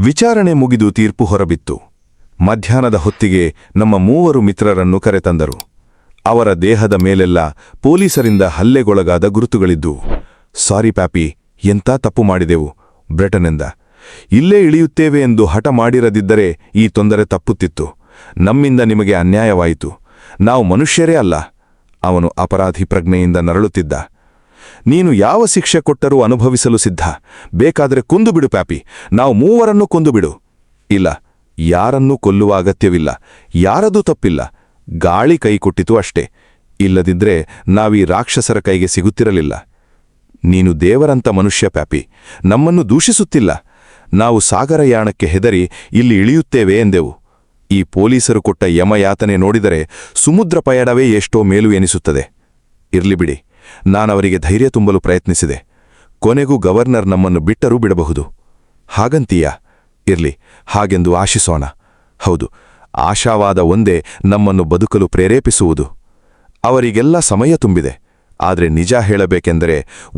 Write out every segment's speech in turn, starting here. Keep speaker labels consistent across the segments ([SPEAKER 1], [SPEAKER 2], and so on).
[SPEAKER 1] ವಿಚಾರಣೆ ಮುಗಿದು ತೀರ್ಪು ಹೊರಬಿತ್ತು. ಮಧ್ಯಾಹ್ನದ ಹೊತ್ತಿಗೆ ನಮ್ಮ 3 ಮಿತ್ರರನ್ನು ಕರೆತಂದರು. ಅವರ ದೇಹದ ಮೇಲೆಲ್ಲ ಪೊಲೀಸರಿಂದ ಹಲ್ಲೆಗೊಳಗಾದ ಗುರುತುಗಳಿದ್ದವು. ಸಾರಿ ಪ್ಯಾಪಿ, ಎಂಥ ತಪ್ಪು ಮಾಡಿದೆವು, ಬ್ರೆಟನೆಂದ. ಇಲ್ಲೇ ಇಳಿಯುತ್ತೇವೆ ಎಂದು ಹಠ ಮಾಡಿರದಿದ್ದರೆ ಈ ತೊಂದರೆ ತಪ್ಪುತ್ತಿತ್ತು. ನಮ್ಮಿಂದ ನಿಮಗೆ ಅನ್ಯಾಯವಾಯಿತು. ನಾವು ಮನುಷ್ಯರೇ ಅಲ್ಲ. ಅವನು ಅಪರಾಧಿ ಪ್ರಜ್ಞೆಯಿಂದ ನರಳುತ್ತಿದ್ದ. ನೀನು ಯಾವ ಶಿಕ್ಷೆ ಕೊಟ್ಟರೂ ಅನುಭವಿಸಲು ಸಿದ್ಧ. ಬೇಕಾದರೆ ಕೊಂದುಬಿಡು ಪ್ಯಾಪಿ, ನಾವು 3ರನ್ನೂ ಕೊಂದುಬಿಡು. ಇಲ್ಲ, ಯಾರನ್ನೂ ಕೊಲ್ಲುವ ಅಗತ್ಯವಿಲ್ಲ. ಯಾರದೂ ತಪ್ಪಿಲ್ಲ. ಗಾಳಿ ಕೈ ಕೊಟ್ಟಿತು ಅಷ್ಟೇ. ಇಲ್ಲದಿದ್ರೆ ನಾವೀ ರಾಕ್ಷಸರ ಕೈಗೆ ಸಿಗುತ್ತಿರಲಿಲ್ಲ. ನೀನು ದೇವರಂತ ಮನುಷ್ಯ ಪ್ಯಾಪಿ, ನಮ್ಮನ್ನು ದೂಷಿಸುತ್ತಿಲ್ಲ. ನಾವು ಸಾಗರಯಾಣಕ್ಕೆ ಹೆದರಿ ಇಲ್ಲಿ ಇಳಿಯುತ್ತೇವೆ ಎಂದೆವು. ಈ ಪೊಲೀಸರು ಕೊಟ್ಟ ಯಮಯಾತನೆ ನೋಡಿದರೆ ಸಮುದ್ರ ಪಯಣವೇ ಎಷ್ಟೋ ಮೇಲು ಎನಿಸುತ್ತದೆ. ಇರ್ಲಿ ಬಿಡಿ, ನಾನವರಿಗೆ ಧೈರ್ಯ ತುಂಬಲು ಪ್ರಯತ್ನಿಸಿದೆ. ಕೊನೆಗೂ ಗವರ್ನರ್ ನಮ್ಮನ್ನು ಬಿಟ್ಟರೂ ಬಿಡಬಹುದು. ಹಾಗಂತೀಯ? ಇರ್ಲಿ, ಹಾಗೆಂದು ಆಶಿಸೋಣ. ಹೌದು, ಆಶಾವಾದ ಒಂದೇ ನಮ್ಮನ್ನು ಬದುಕಲು ಪ್ರೇರೇಪಿಸುವುದು. ಅವರಿಗೆಲ್ಲ ಸಮಯ ತುಂಬಿದೆ. ಆದರೆ ನಿಜ ಹೇಳಬೇಕೆಂದರೆ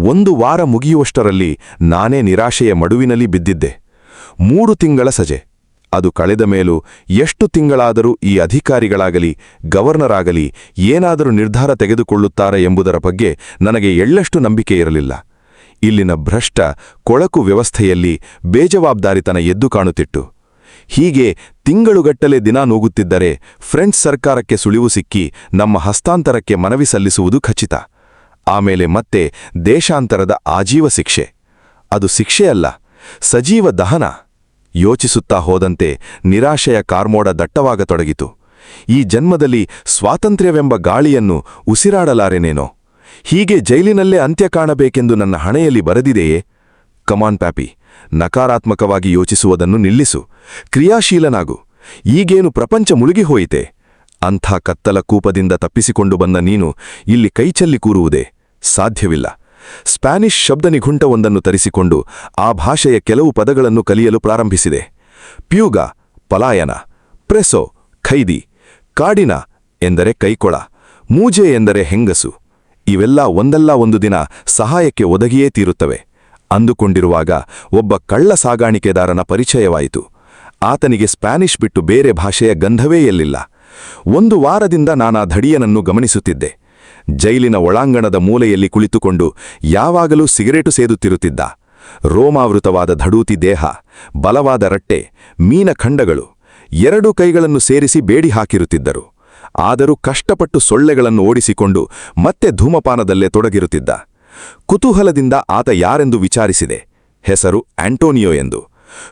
[SPEAKER 1] 1 ವಾರ ಮುಗಿಯುವಷ್ಟರಲ್ಲಿ ನಾನೇ ನಿರಾಶೆಯ ಮಡುವಿನಲ್ಲಿ ಬಿದ್ದಿದ್ದೆ. 3 ತಿಂಗಳ ಸಜೆ. ಅದು ಕಳೆದ ಮೇಲೂ ಎಷ್ಟು ತಿಂಗಳಾದರೂ ಈ ಅಧಿಕಾರಿಗಳಾಗಲಿ ಗವರ್ನರ್ ಆಗಲಿ ಏನಾದರೂ ನಿರ್ಧಾರ ತೆಗೆದುಕೊಳ್ಳುತ್ತಾರೆ ಎಂಬುದರ ಬಗ್ಗೆ ನನಗೆ ಎಳ್ಳಷ್ಟು ನಂಬಿಕೆ ಇರಲಿಲ್ಲ. ಇಲ್ಲಿನ ಭ್ರಷ್ಟ ಕೊಳಕು ವ್ಯವಸ್ಥೆಯಲ್ಲಿ ಬೇಜವಾಬ್ದಾರಿತನ ಎದ್ದು ಕಾಣುತ್ತಿತ್ತು. ಹೀಗೆ ತಿಂಗಳುಗಟ್ಟಲೆ ದಿನ ನೂಗುತ್ತಿದ್ದರೆ ಫ್ರೆಂಚ್ ಸರ್ಕಾರಕ್ಕೆ ಸುಳಿವು ಸಿಕ್ಕಿ ನಮ್ಮ ಹಸ್ತಾಂತರಕ್ಕೆ ಮನವಿ ಸಲ್ಲಿಸುವುದು ಖಚಿತ. ಆಮೇಲೆ ಮತ್ತೆ ದೇಶಾಂತರದ ಆಜೀವ ಶಿಕ್ಷೆ. ಅದು ಶಿಕ್ಷೆಯಲ್ಲ, ಸಜೀವ ದಹನ. ಯೋಚಿಸುತ್ತಾ ಹೋದಂತೆ ನಿರಾಶೆಯ ಕಾರ್ಮೋಡ ದಟ್ಟವಾಗತೊಡಗಿತು. ಈ ಜನ್ಮದಲ್ಲಿ ಸ್ವಾತಂತ್ರ್ಯವೆಂಬ ಗಾಳಿಯನ್ನು ಉಸಿರಾಡಲಾರೆನೇನೋ. ಹೀಗೆ ಜೈಲಿನಲ್ಲೇ ಅಂತ್ಯ ಕಾಣಬೇಕೆಂದು ನನ್ನ ಹಣೆಯಲ್ಲಿ ಬರೆದಿದೆಯೇ? ಕಮಾನ್ ಪ್ಯಾಪಿ, ನಕಾರಾತ್ಮಕವಾಗಿ ಯೋಚಿಸುವುದನ್ನು ನಿಲ್ಲಿಸು. ಕ್ರಿಯಾಶೀಲನಾಗು. ಈಗೇನು ಪ್ರಪಂಚ ಮುಳುಗಿಹೋಯಿತೆ? ಅಂಥ ಕತ್ತಲ ಕೂಪದಿಂದ ತಪ್ಪಿಸಿಕೊಂಡು ಬಂದ ನೀನು ಇಲ್ಲಿ ಕೈಚಲ್ಲಿ ಕೂರುವುದೇ? ಸಾಧ್ಯವಿಲ್ಲ. ಸ್ಪ್ಯಾನಿಷ್ ಶಬ್ದನಿಘುಂಟವೊಂದನ್ನು ತರಿಸಿಕೊಂಡು ಆ ಭಾಷೆಯ ಕೆಲವು ಪದಗಳನ್ನು ಕಲಿಯಲು ಪ್ರಾರಂಭಿಸಿದೆ. ಪ್ಯೂಗ ಪಲಾಯನ, ಪ್ರೆಸೋ ಖೈದಿ, ಕಾಡಿನ ಎಂದರೆ ಕೈಕೊಳ, ಮೂಜೆ ಎಂದರೆ ಹೆಂಗಸು. ಇವೆಲ್ಲ ಒಂದಲ್ಲ ಒಂದು ದಿನ ಸಹಾಯಕ್ಕೆ ಒದಗಿಯೇ ತೀರುತ್ತವೆ. ಅಂದುಕೊಂಡಿರುವಾಗ ಒಬ್ಬ ಕಳ್ಳ ಸಾಗಾಣಿಕೆದಾರನ ಪರಿಚಯವಾಯಿತು. ಆತನಿಗೆ ಸ್ಪ್ಯಾನಿಷ್ ಬಿಟ್ಟು ಬೇರೆ ಭಾಷೆಯ ಗಂಧವೇ ಎಲ್ಲಿಲ್ಲ. 1 ವಾರದಿಂದ ನಾನಾ ಧಡಿಯನನ್ನು ಗಮನಿಸುತ್ತಿದ್ದೆ. ಜೈಲಿನ ಒಳಾಂಗಣದ ಮೂಲೆಯಲ್ಲಿ ಕುಳಿತುಕೊಂಡು ಯಾವಾಗಲೂ ಸಿಗರೇಟು ಸೇದುತ್ತಿರುತ್ತಿದ್ದ. ರೋಮಾವೃತವಾದ ಧಡೂತಿ ದೇಹ, ಬಲವಾದ ರಟ್ಟೆ, ಮೀನಖಂಡಗಳು. 2 ಕೈಗಳನ್ನು ಸೇರಿಸಿ ಬೇಡಿ ಹಾಕಿರುತ್ತಿದ್ದರು. ಆದರೂ ಕಷ್ಟಪಟ್ಟು ಸೊಳ್ಳೆಗಳನ್ನು ಓಡಿಸಿಕೊಂಡು ಮತ್ತೆ ಧೂಮಪಾನದಲ್ಲೇ ತೊಡಗಿರುತ್ತಿದ್ದ. ಕುತೂಹಲದಿಂದ ಆತ ಯಾರೆಂದು ವಿಚಾರಿಸಿದೆ. ಹೆಸರು ಆಂಟೋನಿಯೋ ಎಂದು.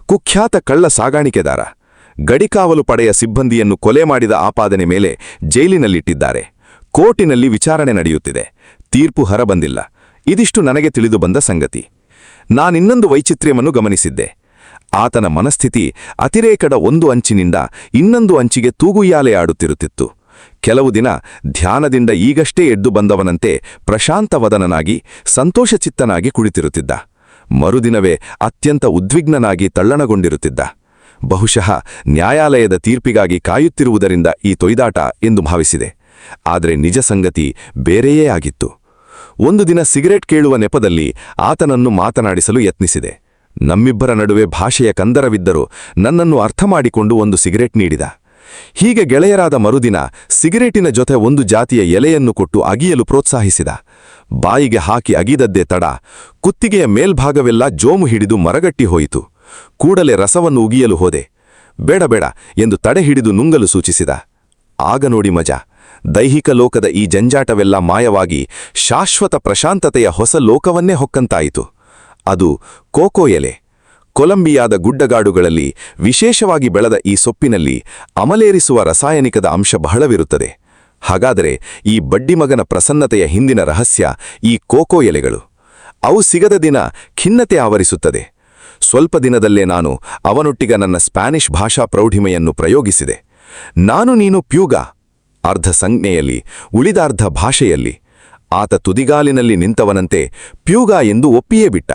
[SPEAKER 1] ಕುಖ್ಯಾತ ಕಳ್ಳ ಸಾಗಾಣಿಕೆದಾರ. ಗಡಿಕಾವಲು ಪಡೆಯ ಸಿಬ್ಬಂದಿಯನ್ನು ಕೊಲೆ ಮಾಡಿದ ಆಪಾದನೆ ಮೇಲೆ ಜೈಲಿನಲ್ಲಿಟ್ಟಿದ್ದಾರೆ. ಕೋರ್ಟಿನಲ್ಲಿ ವಿಚಾರಣೆ ನಡೆಯುತ್ತಿದೆ. ತೀರ್ಪು ಹೊರಬಂದಿಲ್ಲ. ಇದಿಷ್ಟು ನನಗೆ ತಿಳಿದು ಬಂದ ಸಂಗತಿ. ನಾನಿನ್ನೊಂದು ವೈಚಿತ್ರ್ಯವನ್ನು ಗಮನಿಸಿದ್ದೆ. ಆತನ ಮನಸ್ಥಿತಿ ಅತಿರೇಕದ ಒಂದು ಅಂಚಿನಿಂದ ಇನ್ನೊಂದು ಅಂಚಿಗೆ ತೂಗುಯ್ಯಾಲೆ ಆಡುತ್ತಿರುತ್ತಿತ್ತು. ಕೆಲವು ದಿನ ಧ್ಯಾನದಿಂದ ಈಗಷ್ಟೇ ಎದ್ದು ಬಂದವನಂತೆ ಪ್ರಶಾಂತವದನನಾಗಿ ಸಂತೋಷಚಿತ್ತನಾಗಿ ಕುಳಿತಿರುತ್ತಿದ್ದ. ಮರುದಿನವೇ ಅತ್ಯಂತ ಉದ್ವಿಗ್ನನಾಗಿ ತಲ್ಲಣಗೊಂಡಿರುತ್ತಿದ್ದ. ಬಹುಶಃ ನ್ಯಾಯಾಲಯದ ತೀರ್ಪಿಗಾಗಿ ಕಾಯುತ್ತಿರುವುದರಿಂದ ಈ ತೊಯ್ದಾಟ ಎಂದು ಭಾವಿಸಿದೆ. ಆದರೆ ನಿಜ ಸಂಗತಿ ಬೇರೆಯೇ ಆಗಿತ್ತು. ಒಂದು ದಿನ ಸಿಗರೇಟ್ ಕೇಳುವ ನೆಪದಲ್ಲಿ ಆತನನ್ನು ಮಾತನಾಡಿಸಲು ಯತ್ನಿಸಿದೆ. ನಮ್ಮಿಬ್ಬರ ನಡುವೆ ಭಾಷೆಯ ಕಂದರವಿದ್ದರೂ ನನ್ನನ್ನು ಅರ್ಥ ಮಾಡಿಕೊಂಡು ಒಂದು ಸಿಗರೇಟ್ ನೀಡಿದ. ಹೀಗೆ ಗೆಳೆಯರಾದ ಮರುದಿನ ಸಿಗರೇಟಿನ ಜೊತೆ ಒಂದು ಜಾತಿಯ ಎಲೆಯನ್ನು ಕೊಟ್ಟು ಅಗಿಯಲು ಪ್ರೋತ್ಸಾಹಿಸಿದ. ಬಾಯಿಗೆ ಹಾಕಿ ಅಗಿದದ್ದೇ ತಡ, ಕುತ್ತಿಗೆಯ ಮೇಲ್ಭಾಗವೆಲ್ಲ ಜೋಮು ಹಿಡಿದು ಮರಗಟ್ಟಿ ಹೋಯಿತು. ಕೂಡಲೇ ರಸವನ್ನು ಉಗಿಯಲು ಹೋದೆ. ಬೇಡ ಬೇಡ ಎಂದು ತಡೆ ಹಿಡಿದು ನುಂಗಲು ಸೂಚಿಸಿದ. ಆಗ ನೋಡಿ ಮಜಾ. ದೈಹಿಕ ಲೋಕದ ಈ ಜಂಜಾಟವೆಲ್ಲ ಮಾಯವಾಗಿ ಶಾಶ್ವತ ಪ್ರಶಾಂತತೆಯ ಹೊಸ ಲೋಕವನ್ನೇ ಹೊಕ್ಕಂತಾಯಿತು. ಅದು ಕೋಕೋ ಎಲೆ. ಕೊಲಂಬಿಯಾದ ಗುಡ್ಡಗಾಡುಗಳಲ್ಲಿ ವಿಶೇಷವಾಗಿ ಬೆಳೆದ ಈ ಸೊಪ್ಪಿನಲ್ಲಿ ಅಮಲೇರಿಸುವ ರಾಸಾಯನಿಕದ ಅಂಶ ಬಹಳವಿರುತ್ತದೆ. ಹಾಗಾದರೆ ಈ ಬಡ್ಡಿಮಗನ ಪ್ರಸನ್ನತೆಯ ಹಿಂದಿನ ರಹಸ್ಯ ಈ ಕೋಕೋ ಎಲೆಗಳು. ಅವು ಸಿಗದ ದಿನ ಖಿನ್ನತೆ ಆವರಿಸುತ್ತದೆ. ಸ್ವಲ್ಪ ದಿನದಲ್ಲೇ ನಾನು ಅವನೊಟ್ಟಿಗ ನನ್ನ ಸ್ಪ್ಯಾನಿಷ್ ಭಾಷಾ ಪ್ರೌಢಿಮೆಯನ್ನು ಪ್ರಯೋಗಿಸಿದೆ. ನಾನು ನೀನು ಪ್ಯೂಗ, ಅರ್ಧ ಸಂಜ್ಞೆಯಲ್ಲಿ ಉಳಿದಾರ್ಧ ಭಾಷೆಯಲ್ಲಿ. ಆತ ತುದಿಗಾಲಿನಲ್ಲಿ ನಿಂತವನಂತೆ ಪ್ಯೂಗ ಎಂದು ಒಪ್ಪಿಯೇ ಬಿಟ್ಟ.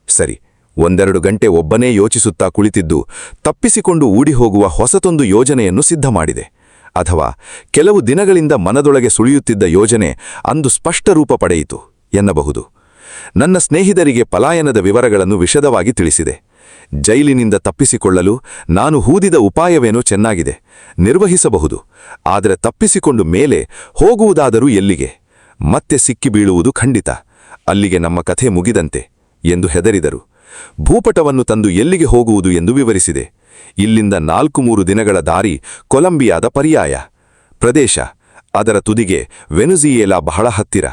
[SPEAKER 1] ಸರಿ, 1-2 ಗಂಟೆ ಒಬ್ಬನೇ ಯೋಚಿಸುತ್ತಾ ಕುಳಿತಿದ್ದು ತಪ್ಪಿಸಿಕೊಂಡು ಊಡಿಹೋಗುವ ಹೊಸತೊಂದು ಯೋಜನೆಯನ್ನು ಸಿದ್ಧ ಮಾಡಿದೆ. ಅಥವಾ ಕೆಲವು ದಿನಗಳಿಂದ ಮನದೊಳಗೆ ಸುಳಿಯುತ್ತಿದ್ದ ಯೋಜನೆ ಅಂದು ಸ್ಪಷ್ಟ ರೂಪ ಪಡೆಯಿತು ಎನ್ನಬಹುದು. ನನ್ನ ಸ್ನೇಹಿತರಿಗೆ ಪಲಾಯನದ ವಿವರಗಳನ್ನು ವಿಶದವಾಗಿ ತಿಳಿಸಿದೆ. ಜೈಲಿನಿಂದ ತಪ್ಪಿಸಿಕೊಳ್ಳಲು ನಾನು ಹೂದಿದ ಉಪಾಯವೇನೋ ಚೆನ್ನಾಗಿದೆ, ನಿರ್ವಹಿಸಬಹುದು. ಆದರೆ ತಪ್ಪಿಸಿಕೊಂಡು ಮೇಲೆ ಹೋಗುವುದಾದರೂ ಎಲ್ಲಿಗೆ? ಮತ್ತೆ ಸಿಕ್ಕಿಬೀಳುವುದು ಖಂಡಿತ. ಅಲ್ಲಿಗೆ ನಮ್ಮ ಕಥೆ ಮುಗಿದಂತೆ ಎಂದು ಹೆದರಿದರು. ಭೂಪಟವನ್ನು ತಂದು ಎಲ್ಲಿಗೆ ಹೋಗುವುದು ಎಂದು ವಿವರಿಸಿದೆ. ಇಲ್ಲಿಂದ 4-3 ದಿನಗಳ ದಾರಿ ಕೊಲಂಬಿಯಾದ ಪರ್ಯಾಯ ಪ್ರದೇಶ. ಅದರ ತುದಿಗೆ ವೆನುಜಿಯೇಲಾ ಬಹಳ ಹತ್ತಿರ.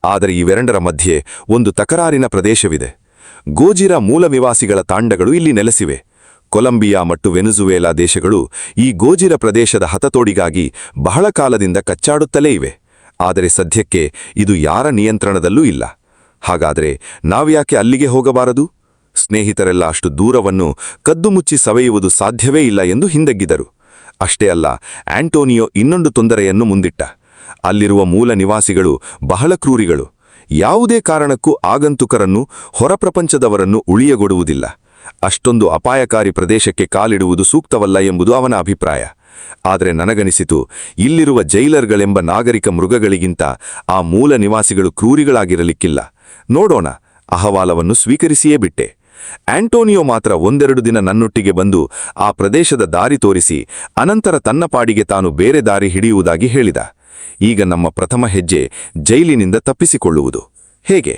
[SPEAKER 1] ಆದರೆ ಇವೆರಡರ ಮಧ್ಯೆ ಒಂದು ತಕರಾರಿನ ಪ್ರದೇಶವಿದೆ. ಗೋಜಿರ ಮೂಲ ನಿವಾಸಿಗಳ ತಾಂಡಗಳು ಇಲ್ಲಿ ನೆಲೆಸಿವೆ. ಕೊಲಂಬಿಯಾ ಮತ್ತು ವೆನುಜುವೇಲಾ ದೇಶಗಳು ಈ ಗೋಜಿರ ಪ್ರದೇಶದ ಹತತೋಡಿಗಾಗಿ ಬಹಳ ಕಾಲದಿಂದ ಕಚ್ಚಾಡುತ್ತಲೇ ಇವೆ. ಆದರೆ ಸದ್ಯಕ್ಕೆ ಇದು ಯಾರ ನಿಯಂತ್ರಣದಲ್ಲೂ ಇಲ್ಲ. ಹಾಗಾದರೆ ನಾವ್ಯಾಕೆ ಅಲ್ಲಿಗೆ ಹೋಗಬಾರದು? ಸ್ನೇಹಿತರೆಲ್ಲ ಅಷ್ಟು ದೂರವನ್ನು ಕದ್ದುಮುಚ್ಚಿ ಸವೆಯುವುದು ಸಾಧ್ಯವೇ ಇಲ್ಲ ಎಂದು ಹಿಂದೆಗ್ಗಿದರು. ಅಷ್ಟೇ ಅಲ್ಲ, ಆಂಟೋನಿಯೋ ಇನ್ನೊಂದು ತೊಂದರೆಯನ್ನು ಮುಂದಿಟ್ಟ. ಅಲ್ಲಿರುವ ಮೂಲ ನಿವಾಸಿಗಳು ಬಹಳ ಕ್ರೂರಿಗಳು. ಯಾವುದೇ ಕಾರಣಕ್ಕೂ ಆಗಂತುಕರನ್ನು, ಹೊರಪ್ರಪಂಚದವರನ್ನು ಉಳಿಯಗೊಡುವುದಿಲ್ಲ. ಅಷ್ಟೊಂದು ಅಪಾಯಕಾರಿ ಪ್ರದೇಶಕ್ಕೆ ಕಾಲಿಡುವುದು ಸೂಕ್ತವಲ್ಲ ಎಂಬುದು ಅವನ ಅಭಿಪ್ರಾಯ. ಆದರೆ ನನಗನಿಸಿತು, ಇಲ್ಲಿರುವ ಜೈಲರ್ಗಳೆಂಬ ನಾಗರಿಕ ಮೃಗಗಳಿಗಿಂತ ಆ ಮೂಲ ನಿವಾಸಿಗಳು ಕ್ರೂರಿಗಳಾಗಿರಲಿಕ್ಕಿಲ್ಲ. ನೋಡೋಣ, ಅಹವಾಲವನ್ನು ಸ್ವೀಕರಿಸಿಯೇ ಬಿಟ್ಟೆ. ಆಂಟೋನಿಯೋ ಮಾತ್ರ 1-2 ದಿನ ನನ್ನೊಟ್ಟಿಗೆ ಬಂದು ಆ ಪ್ರದೇಶದ ದಾರಿ ತೋರಿಸಿ ಅನಂತರ ತನ್ನ ಪಾಡಿಗೆ ತಾನು ಬೇರೆ ದಾರಿ ಹಿಡಿಯುವುದಾಗಿ ಹೇಳಿದ. ಈಗ ನಮ್ಮ ಪ್ರಥಮ ಹೆಜ್ಜೆ ಜೈಲಿನಿಂದ ತಪ್ಪಿಸಿಕೊಳ್ಳುವುದು. ಹೇಗೆ?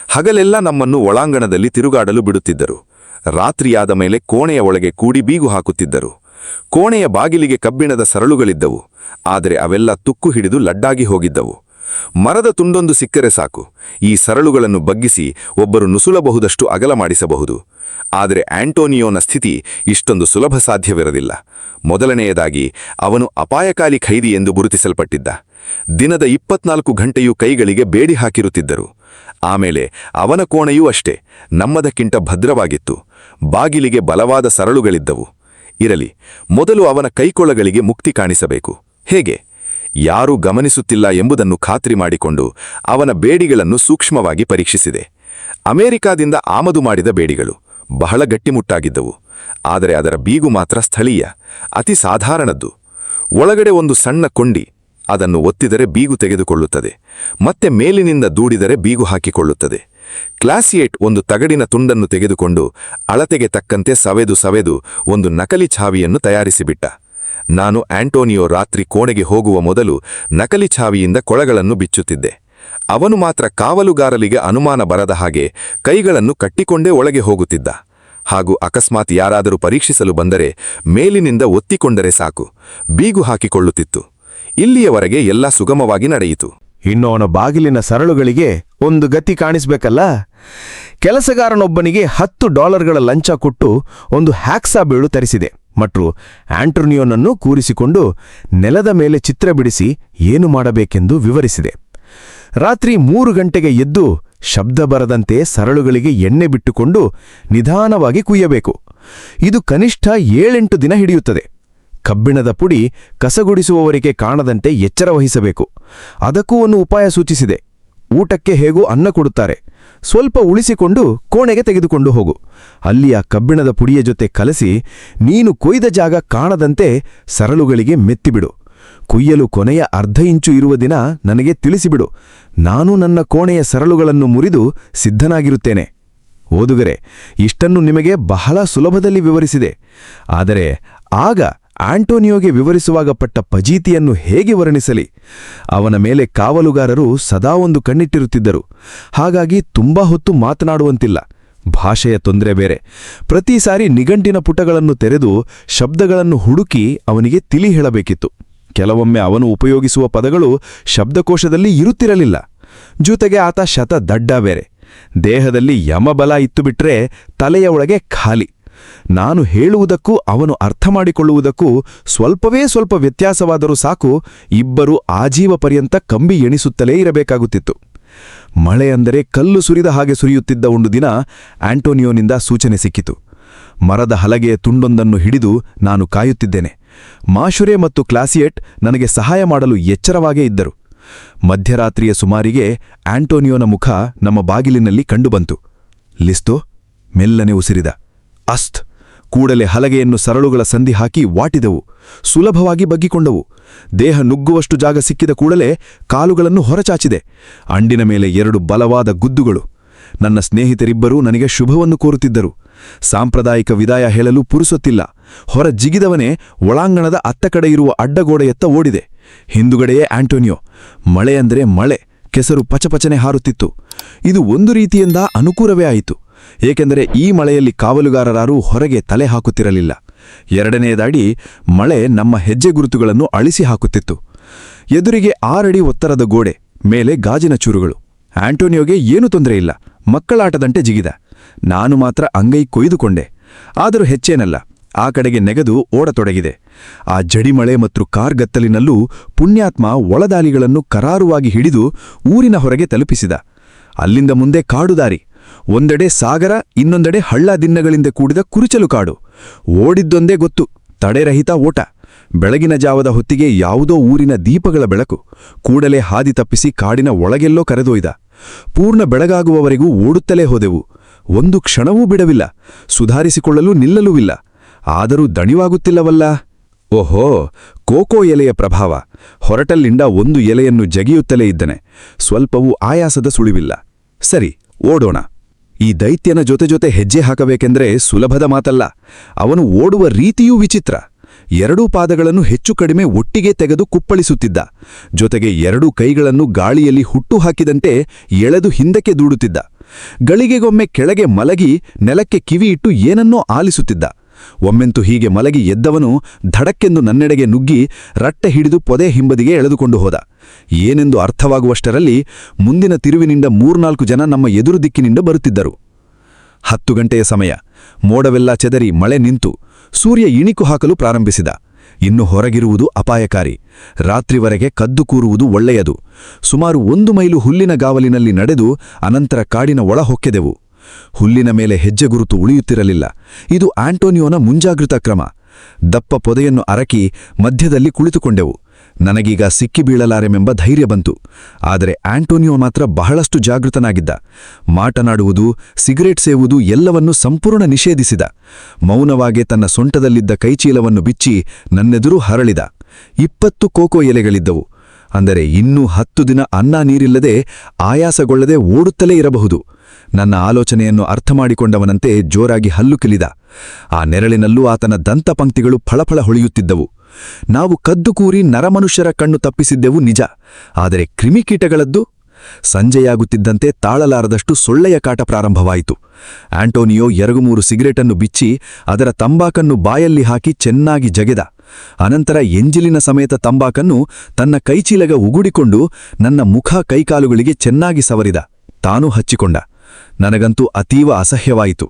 [SPEAKER 1] ಹಗಲೆಲ್ಲ ನಮ್ಮನ್ನು ಒಳಾಂಗಣದಲ್ಲಿ ತಿರುಗಾಡಲು ಬಿಡುತ್ತಿದ್ದರು. ರಾತ್ರಿಯಾದ ಮೇಲೆ ಕೋಣೆಯ ಒಳಗೆ ಕೂಡಿ ಬೀಗು ಹಾಕುತ್ತಿದ್ದರು. ಕೋಣೆಯ ಬಾಗಿಲಿಗೆ ಕಬ್ಬಿಣದ ಸರಳುಗಳಿದ್ದವು, ಆದರೆ ಅವೆಲ್ಲ ತುಕ್ಕು ಹಿಡಿದು ಲಡ್ಡಾಗಿ ಹೋಗಿದ್ದವು. ಮರದ ತುಂಡೊಂದು ಸಿಕ್ಕರೆ ಸಾಕು, ಈ ಸರಳುಗಳನ್ನು ಬಗ್ಗಿಸಿ ಒಬ್ಬರು ನುಸುಳಬಹುದಷ್ಟು ಅಗಲ ಮಾಡಿಸಬಹುದು. ಆದರೆ ಆಂಟೋನಿಯೋನ ಸ್ಥಿತಿ ಇಷ್ಟೊಂದು ಸುಲಭ ಸಾಧ್ಯವಿರಲಿಲ್ಲ. ಮೊದಲನೆಯದಾಗಿ ಅವನು ಅಪಾಯಕಾರಿ ಖೈದಿ ಎಂದು ಗುರುತಿಸಲ್ಪಟ್ಟಿದ್ದ. ದಿನದ 24 ಗಂಟೆಯೂ ಕೈಗಳಿಗೆ ಬೇಡಿ ಹಾಕಿರುತ್ತಿದ್ದರು. ಆಮೇಲೆ ಅವನ ಕೋಣೆಯೂ ಅಷ್ಟೇ, ನಮ್ಮದಕ್ಕಿಂತ ಭದ್ರವಾಗಿತ್ತು. ಬಾಗಿಲಿಗೆ ಬಲವಾದ ಸರಳುಗಳಿದ್ದವು. ಇರಲಿ, ಮೊದಲು ಅವನ ಕೈಕೊಳಗಳಿಗೆ ಮುಕ್ತಿ ಕಾಣಿಸಬೇಕು. ಹೇಗೆ? ಯಾರೂ ಗಮನಿಸುತ್ತಿಲ್ಲ ಎಂಬುದನ್ನು ಖಾತ್ರಿ ಮಾಡಿಕೊಂಡು ಅವನ ಬೇಡಿಗಳನ್ನು ಸೂಕ್ಷ್ಮವಾಗಿ ಪರೀಕ್ಷಿಸಿದೆ. ಅಮೆರಿಕಾದಿಂದ ಆಮದು ಮಾಡಿದ ಬೇಡಿಗಳು ಬಹಳ ಗಟ್ಟಿಮುಟ್ಟಾಗಿದ್ದವು. ಆದರೆ ಅದರ ಬೀಗು ಮಾತ್ರ ಸ್ಥಳೀಯ, ಅತಿ ಸಾಧಾರಣದ್ದು. ಒಳಗಡೆ ಒಂದು ಸಣ್ಣ ಕೊಂಡಿ, ಅದನ್ನು ಒತ್ತಿದರೆ ಬೀಗು ತೆಗೆದುಕೊಳ್ಳುತ್ತದೆ, ಮತ್ತೆ ಮೇಲಿನಿಂದ ದೂಡಿದರೆ ಬೀಗು ಹಾಕಿಕೊಳ್ಳುತ್ತದೆ. ಕ್ಲಾಸಿಯೇಟ್ ಒಂದು ತಗಡಿನ ತುಂಡನ್ನು ತೆಗೆದುಕೊಂಡು ಅಳತೆಗೆ ತಕ್ಕಂತೆ ಸವೆದು ಒಂದು ನಕಲಿ ಛಾವಿಯನ್ನು ತಯಾರಿಸಿಬಿಟ್ಟ. ನಾನು ಆಂಟೋನಿಯೋ ರಾತ್ರಿ ಕೋಣೆಗೆ ಹೋಗುವ ಮೊದಲು ನಕಲಿ ಛಾವಿಯಿಂದ ಕೊಳಗಳನ್ನು ಬಿಚ್ಚುತ್ತಿದ್ದೆ. ಅವನು ಮಾತ್ರ ಕಾವಲುಗಾರಲಿಗೆ ಅನುಮಾನ ಬರದ ಹಾಗೆ ಕೈಗಳನ್ನು ಕಟ್ಟಿಕೊಂಡೇ ಒಳಗೆ ಹೋಗುತ್ತಿದ್ದ. ಹಾಗೂ ಅಕಸ್ಮಾತ್ ಯಾರಾದರೂ ಪರೀಕ್ಷಿಸಲು ಬಂದರೆ ಮೇಲಿನಿಂದ ಒತ್ತಿಕೊಂಡರೆ ಸಾಕು, ಬೀಗು ಹಾಕಿಕೊಳ್ಳುತ್ತಿತ್ತು. ಇಲ್ಲಿಯವರೆಗೆ ಎಲ್ಲ ಸುಗಮವಾಗಿ ನಡೆಯಿತು.
[SPEAKER 2] ಇನ್ನು ಅವನ ಬಾಗಿಲಿನ ಸರಳುಗಳಿಗೆ ಒಂದು ಗತಿ ಕಾಣಿಸ್ಬೇಕಲ್ಲ. ಕೆಲಸಗಾರನೊಬ್ಬನಿಗೆ $10 ಲಂಚ ಕೊಟ್ಟು ಒಂದು ಹ್ಯಾಕ್ಸಾ ಬೀಳು ತರಿಸಿದೆ ಮತ್ತು ಆಂಟೋನಿಯೋನನ್ನು ಕೂರಿಸಿಕೊಂಡು ನೆಲದ ಮೇಲೆ ಚಿತ್ರ ಬಿಡಿಸಿ ಏನು ಮಾಡಬೇಕೆಂದು ವಿವರಿಸಿದೆ. ರಾತ್ರಿ 3 ಗಂಟೆಗೆ ಎದ್ದು ಶಬ್ದ ಬರದಂತೆ ಸರಳುಗಳಿಗೆ ಎಣ್ಣೆ ಬಿಟ್ಟುಕೊಂಡು ನಿಧಾನವಾಗಿ ಕುಯ್ಯಬೇಕು. ಇದು ಕನಿಷ್ಠ 7-8 ದಿನ ಹಿಡಿಯುತ್ತದೆ. ಕಬ್ಬಿಣದ ಪುಡಿ ಕಸಗುಡಿಸುವವರಿಗೆ ಕಾಣದಂತೆ ಎಚ್ಚರ ವಹಿಸಬೇಕು. ಅದಕ್ಕೂ ಒಂದು ಉಪಾಯ ಸೂಚಿಸಿದೆ. ಊಟಕ್ಕೆ ಹೇಗೂ ಅನ್ನ ಕೊಡುತ್ತಾರೆ, ಸ್ವಲ್ಪ ಉಳಿಸಿಕೊಂಡು ಕೋಣೆಗೆ ತೆಗೆದುಕೊಂಡು ಹೋಗು. ಅಲ್ಲಿಯ ಕಬ್ಬಿಣದ ಪುಡಿಯ ಜೊತೆ ಕಲಸಿ ನೀನು ಕೊಯ್ದ ಜಾಗ ಕಾಣದಂತೆ ಸರಳುಗಳಿಗೆ ಮೆತ್ತಿಬಿಡು. ಕುಯ್ಯಲು ಕೊನೆಯ ಅರ್ಧ ಇಂಚು ಇರುವ ದಿನ ನನಗೆ ತಿಳಿಸಿಬಿಡು. ನಾನು ನನ್ನ ಕೋಣೆಯ ಸರಳುಗಳನ್ನು ಮುರಿದು ಸಿದ್ಧನಾಗಿರುತ್ತೇನೆ. ಓದುಗರೆ, ಇಷ್ಟನ್ನು ನಿಮಗೆ ಬಹಳ ಸುಲಭದಲ್ಲಿ ವಿವರಿಸಿದೆ. ಆದರೆ ಆಗ ಆಂಟೋನಿಯೋಗೆ ವಿವರಿಸುವಾಗ ಪಟ್ಟ ಫಜೀತಿಯನ್ನು ಹೇಗೆ ವರ್ಣಿಸಲಿ? ಅವನ ಮೇಲೆ ಕಾವಲುಗಾರರು ಸದಾ ಒಂದು ಕಣ್ಣಿಟ್ಟಿರುತ್ತಿದ್ದರು. ಹಾಗಾಗಿ ತುಂಬಾ ಹೊತ್ತು ಮಾತನಾಡುವಂತಿಲ್ಲ. ಭಾಷೆಯ ತೊಂದರೆ ಬೇರೆ. ಪ್ರತಿ ಸಾರಿ ನಿಘಂಟಿನ ಪುಟಗಳನ್ನು ತೆರೆದು ಶಬ್ದಗಳನ್ನು ಹುಡುಕಿ ಅವನಿಗೆ ತಿಳಿ ಹೇಳಬೇಕಿತ್ತು. ಕೆಲವೊಮ್ಮೆ ಅವನು ಉಪಯೋಗಿಸುವ ಪದಗಳು ಶಬ್ದಕೋಶದಲ್ಲಿ ಇರುತ್ತಿರಲಿಲ್ಲ. ಜೊತೆಗೆ ಆತ ದಡ್ಡ ಬೇರೆ. ದೇಹದಲ್ಲಿ ಯಮಬಲ ಇತ್ತು ಬಿಟ್ರೆ ತಲೆಯ ಒಳಗೆ ಖಾಲಿ. ನಾನು ಹೇಳುವುದಕ್ಕೂ ಅವನು ಅರ್ಥ ಮಾಡಿಕೊಳ್ಳುವುದಕ್ಕೂ ಸ್ವಲ್ಪವೇ ಸ್ವಲ್ಪ ವ್ಯತ್ಯಾಸವಾದರೂ ಸಾಕು, ಇಬ್ಬರೂ ಆಜೀವ ಪರ್ಯಂತ ಕಂಬಿ ಎಣಿಸುತ್ತಲೇ ಇರಬೇಕಾಗುತ್ತಿತ್ತು. ಮಳೆ ಅಂದರೆ ಕಲ್ಲು ಸುರಿದ ಹಾಗೆ ಸುರಿಯುತ್ತಿದ್ದ ಒಂದು ದಿನ ಆಂಟೋನಿಯೋನಿಂದ ಸೂಚನೆ ಸಿಕ್ಕಿತು. ಮರದ ಹಲಗೆಯ ತುಂಡೊಂದನ್ನು ಹಿಡಿದು ನಾನು ಕಾಯುತ್ತಿದ್ದೇನೆ. ಮಾಶುರೆ ಮತ್ತು ಕ್ಲಾಸಿಯೇಟ್ ನನಗೆ ಸಹಾಯ ಮಾಡಲು ಎಚ್ಚರವಾಗೇ ಇದ್ದರು. ಮಧ್ಯರಾತ್ರಿಯ ಸುಮಾರಿಗೆ ಆಂಟೋನಿಯೋನ ಮುಖ ನಮ್ಮ ಬಾಗಿಲಿನಲ್ಲಿ ಕಂಡುಬಂತು. ಲಿಸ್ತೋ ಮೆಲ್ಲನೆ ಉಸಿರಿದ. ಅಸ್ತ್! ಕೂಡಲೇ ಹಲಗೆಯನ್ನು ಸರಳುಗಳ ಸಂಧಿ ಹಾಕಿ ವಾಟಿದೆವು. ಸುಲಭವಾಗಿ ಬಗ್ಗಿಕೊಂಡವು. ದೇಹ ನುಗ್ಗುವಷ್ಟು ಜಾಗ ಸಿಕ್ಕಿದ ಕೂಡಲೇ ಕಾಲುಗಳನ್ನು ಹೊರಚಾಚಿದೆ. ಅಂಡಿನ ಮೇಲೆ 2 ಬಲವಾದ ಗುದ್ದುಗಳು. ನನ್ನ ಸ್ನೇಹಿತರಿಬ್ಬರೂ ನನಗೆ ಶುಭವನ್ನು ಕೋರುತ್ತಿದ್ದರು. ಸಾಂಪ್ರದಾಯಿಕ ವಿದಾಯ ಹೇಳಲು ಪುರುಸೊತ್ತಿಲ್ಲ. ಹೊರ ಜಿಗಿದವನೇ ಒಳಾಂಗಣದ ಅತ್ತ ಕಡೆ ಇರುವ ಅಡ್ಡಗೋಡೆಯತ್ತ ಓಡಿದೆ. ಹಿಂದುಗಡೆಯೇ ಆಂಟೋನಿಯೋ. ಮಳೆ ಅಂದ್ರೆ ಮಳೆ, ಕೆಸರು ಪಚಪಚನೆ ಹಾರುತ್ತಿತ್ತು. ಇದು ಒಂದು ರೀತಿಯಿಂದ ಅನುಕೂಲವೇ ಆಯಿತು, ಏಕೆಂದರೆ ಈ ಮಳೆಯಲ್ಲಿ ಕಾವಲುಗಾರರಾರೂ ಹೊರಗೆ ತಲೆ ಹಾಕುತ್ತಿರಲಿಲ್ಲ. ಎರಡನೆಯದಾಡಿ ಮಳೆ ನಮ್ಮ ಹೆಜ್ಜೆ ಗುರುತುಗಳನ್ನು ಅಳಿಸಿ ಹಾಕುತ್ತಿತ್ತು. ಎದುರಿಗೆ 6 ಅಡಿ ಒತ್ತರದ ಗೋಡೆ, ಮೇಲೆ ಗಾಜಿನ ಚೂರುಗಳು. ಆಂಟೋನಿಯೋಗೆ ಏನೂ ತೊಂದರೆಯಿಲ್ಲ, ಮಕ್ಕಳಾಟದಂತೆ ಜಿಗಿದ. ನಾನು ಮಾತ್ರ ಅಂಗೈ ಕೊಯ್ದುಕೊಂಡೆ. ಆದರೂ ಹೆಚ್ಚೇನಲ್ಲ, ಆ ಕಡೆಗೆ ನೆಗೆದು ಓಡತೊಡಗಿದೆ. ಆ ಜಡಿಮಳೆ ಮತ್ತು ಕಾರ್ಗತ್ತಲಿನಲ್ಲೂ ಪುಣ್ಯಾತ್ಮ ಒಳದಾಲಿಗಳನ್ನು ಕರಾರುವಾಗಿ ಹಿಡಿದು ಊರಿನ ಹೊರಗೆ ತಲುಪಿಸಿದ. ಅಲ್ಲಿಂದ ಮುಂದೆ ಕಾಡುದಾರಿ. ಒಂದೆಡೆ ಸಾಗರ, ಇನ್ನೊಂದೆಡೆ ಹಳ್ಳ ದಿನ್ನಗಳಿಂದ ಕೂಡಿದ ಕುರುಚಲು ಕಾಡು. ಓಡಿದ್ದೊಂದೇ ಗೊತ್ತು, ತಡೆರಹಿತ ಓಟ. ಬೆಳಗಿನ ಜಾವದ ಹೊತ್ತಿಗೆ ಯಾವುದೋ ಊರಿನ ದೀಪಗಳ ಬೆಳಕು. ಕೂಡಲೇ ಹಾದಿ ತಪ್ಪಿಸಿ ಕಾಡಿನ ಒಳಗೆಲ್ಲೋ ಕರೆದೊಯ್ದ. ಪೂರ್ಣ ಬೆಳಗಾಗುವವರೆಗೂ ಓಡುತ್ತಲೇ ಹೋದೆವು. ಒಂದು ಕ್ಷಣವೂ ಬಿಡವಿಲ್ಲ, ಸುಧಾರಿಸಿಕೊಳ್ಳಲು ನಿಲ್ಲಲೂವಿಲ್ಲ. ಆದರೂ ದಣಿವಾಗುತ್ತಿಲ್ಲವಲ್ಲ. ಓಹೋ, ಕೋಕೋ ಎಲೆಯ ಪ್ರಭಾವ. ಹೊರಟಲ್ಲಿಂದ ಒಂದು ಎಲೆಯನ್ನು ಜಗಿಯುತ್ತಲೇ ಇದ್ದನೆ. ಸ್ವಲ್ಪವೂ ಆಯಾಸದ ಸುಳಿವಿಲ್ಲ. ಸರಿ, ಓಡೋಣ. ಈ ದೈತ್ಯನ ಜೊತೆ ಹೆಜ್ಜೆ ಹಾಕಬೇಕೆಂದ್ರೆ ಸುಲಭದ ಮಾತಲ್ಲ. ಅವನು ಓಡುವ ರೀತಿಯೂ ವಿಚಿತ್ರ. 2 ಪಾದಗಳನ್ನು ಹೆಚ್ಚು ಕಡಿಮೆ ಒಟ್ಟಿಗೆ ತೆಗೆದು ಕುಪ್ಪಳಿಸುತ್ತಿದ್ದ. ಜೊತೆಗೆ 2 ಕೈಗಳನ್ನು ಗಾಳಿಯಲ್ಲಿ ಹುಟ್ಟು ಹಾಕಿದಂತೆ ಎಳೆದು ಹಿಂದಕ್ಕೆ ದೂಡುತ್ತಿದ್ದ. ಗಳಿಗೆಗೊಮ್ಮೆ ಕೆಳಗೆ ಮಲಗಿ ನೆಲಕ್ಕೆ ಕಿವಿಯಿಟ್ಟು ಏನನ್ನೋ ಆಲಿಸುತ್ತಿದ್ದ. ಒಮ್ಮೆಂತೂ ಹೀಗೆ ಮಲಗಿ ಎದ್ದವನು ಧಡಕ್ಕೆಂದು ನನ್ನೆಡೆಗೆ ನುಗ್ಗಿ ರಟ್ಟೆ ಹಿಡಿದು ಪೊದೆ ಹಿಂಬದಿಗೆ ಎಳೆದುಕೊಂಡು ಹೋದ. ಏನೆಂದು ಅರ್ಥವಾಗುವಷ್ಟರಲ್ಲಿ ಮುಂದಿನ ತಿರುವಿನಿಂದ 3-4 ಜನ ನಮ್ಮ ಎದುರು ದಿಕ್ಕಿನಿಂದ ಬರುತ್ತಿದ್ದರು. 10 ಗಂಟೆಯ ಸಮಯ. ಮೋಡವೆಲ್ಲ ಚೆದರಿ ಮಳೆ ನಿಂತು ಸೂರ್ಯ ಇಣಿಕು ಹಾಕಲು ಪ್ರಾರಂಭಿಸಿದ. ಇನ್ನು ಹೊರಗಿರುವುದು ಅಪಾಯಕಾರಿ. ರಾತ್ರಿವರೆಗೆ ಕದ್ದು ಕೂರುವುದು ಒಳ್ಳೆಯದು. ಸುಮಾರು 1 ಮೈಲು ಹುಲ್ಲಿನ ಗಾವಲಿನಲ್ಲಿ ನಡೆದು ಅನಂತರ ಕಾಡಿನ ಒಳ ಹೊಕ್ಕೆದೆವು. ಹುಲ್ಲಿನ ಮೇಲೆ ಹೆಜ್ಜೆ ಗುರುತು ಉಳಿಯುತ್ತಿರಲಿಲ್ಲ. ಇದು ಆಂಟೋನಿಯೋನ ಮುಂಜಾಗೃತಾ ಕ್ರಮ. ದಪ್ಪ ಪೊದೆಯನ್ನು ಅರಕಿ ಮಧ್ಯದಲ್ಲಿ ಕುಳಿತುಕೊಂಡೆವು. ನನಗೀಗ ಸಿಕ್ಕಿ ಬೀಳಲಾರೆಮೆಂಬ ಧೈರ್ಯ ಬಂತು. ಆದರೆ ಆಂಟೋನಿಯೋ ಮಾತ್ರ ಬಹಳಷ್ಟು ಜಾಗೃತನಾಗಿದ್ದ. ಮಾತನಾಡುವುದು, ಸಿಗರೇಟ್ ಸೇವುವುದು ಎಲ್ಲವನ್ನೂ ಸಂಪೂರ್ಣ ನಿಷೇಧಿಸಿದ. ಮೌನವಾಗೆ ತನ್ನ ಸೊಂಟದಲ್ಲಿದ್ದ ಕೈಚೀಲವನ್ನು ಬಿಚ್ಚಿ ನನ್ನೆದುರು ಹರಳಿದ. 20 ಕೋಕೋ ಎಲೆಗಳಿದ್ದವು. ಅಂದರೆ ಇನ್ನೂ 10 ದಿನ ಅನ್ನ ನೀರಿಲ್ಲದೆ ಆಯಾಸಗೊಳ್ಳದೆ ಓಡುತ್ತಲೇ ಇರಬಹುದು. ನನ್ನ ಆಲೋಚನೆಯನ್ನು ಅರ್ಥಮಾಡಿಕೊಂಡವನಂತೆ ಜೋರಾಗಿ ಹಲ್ಲು ಕಿಲಿದ. ಆ ನೆರಳಿನಲ್ಲೂ ಆತನ ದಂತಪಂಕ್ತಿಗಳು ಫಳಫಳ ಹೊಳೆಯುತ್ತಿದ್ದವು. ನಾವು ಕದ್ದು ಕೂರಿ ನರಮನುಷ್ಯರ ಕಣ್ಣು ತಪ್ಪಿಸಿದ್ದೆವು ನಿಜ, ಆದರೆ ಕ್ರಿಮಿಕೀಟಗಳದ್ದು? ಸಂಜೆಯಾಗುತ್ತಿದ್ದಂತೆ ತಾಳಲಾರದಷ್ಟು ಸೊಳ್ಳೆಯ ಕಾಟ ಪ್ರಾರಂಭವಾಯಿತು. ಆಂಟೋನಿಯೋ 2-3 ಸಿಗರೇಟನ್ನು ಬಿಚ್ಚಿ ಅದರ ತಂಬಾಕನ್ನು ಬಾಯಲ್ಲಿ ಹಾಕಿ ಚೆನ್ನಾಗಿ ಜಗೆದ. ಅನಂತರ ಎಂಜಿಲಿನ ಸಮೇತ ತಂಬಾಕನ್ನು ತನ್ನ ಕೈಚೀಲಗ ಉಗುಡಿಕೊಂಡು ನನ್ನ ಮುಖ ಕೈಕಾಲುಗಳಿಗೆ ಚೆನ್ನಾಗಿ ಸವರಿದ. ತಾನೂ ಹಚ್ಚಿಕೊಂಡ. ನನಗಂತೂ ಅತೀವ ಅಸಹ್ಯವಾಯಿತು.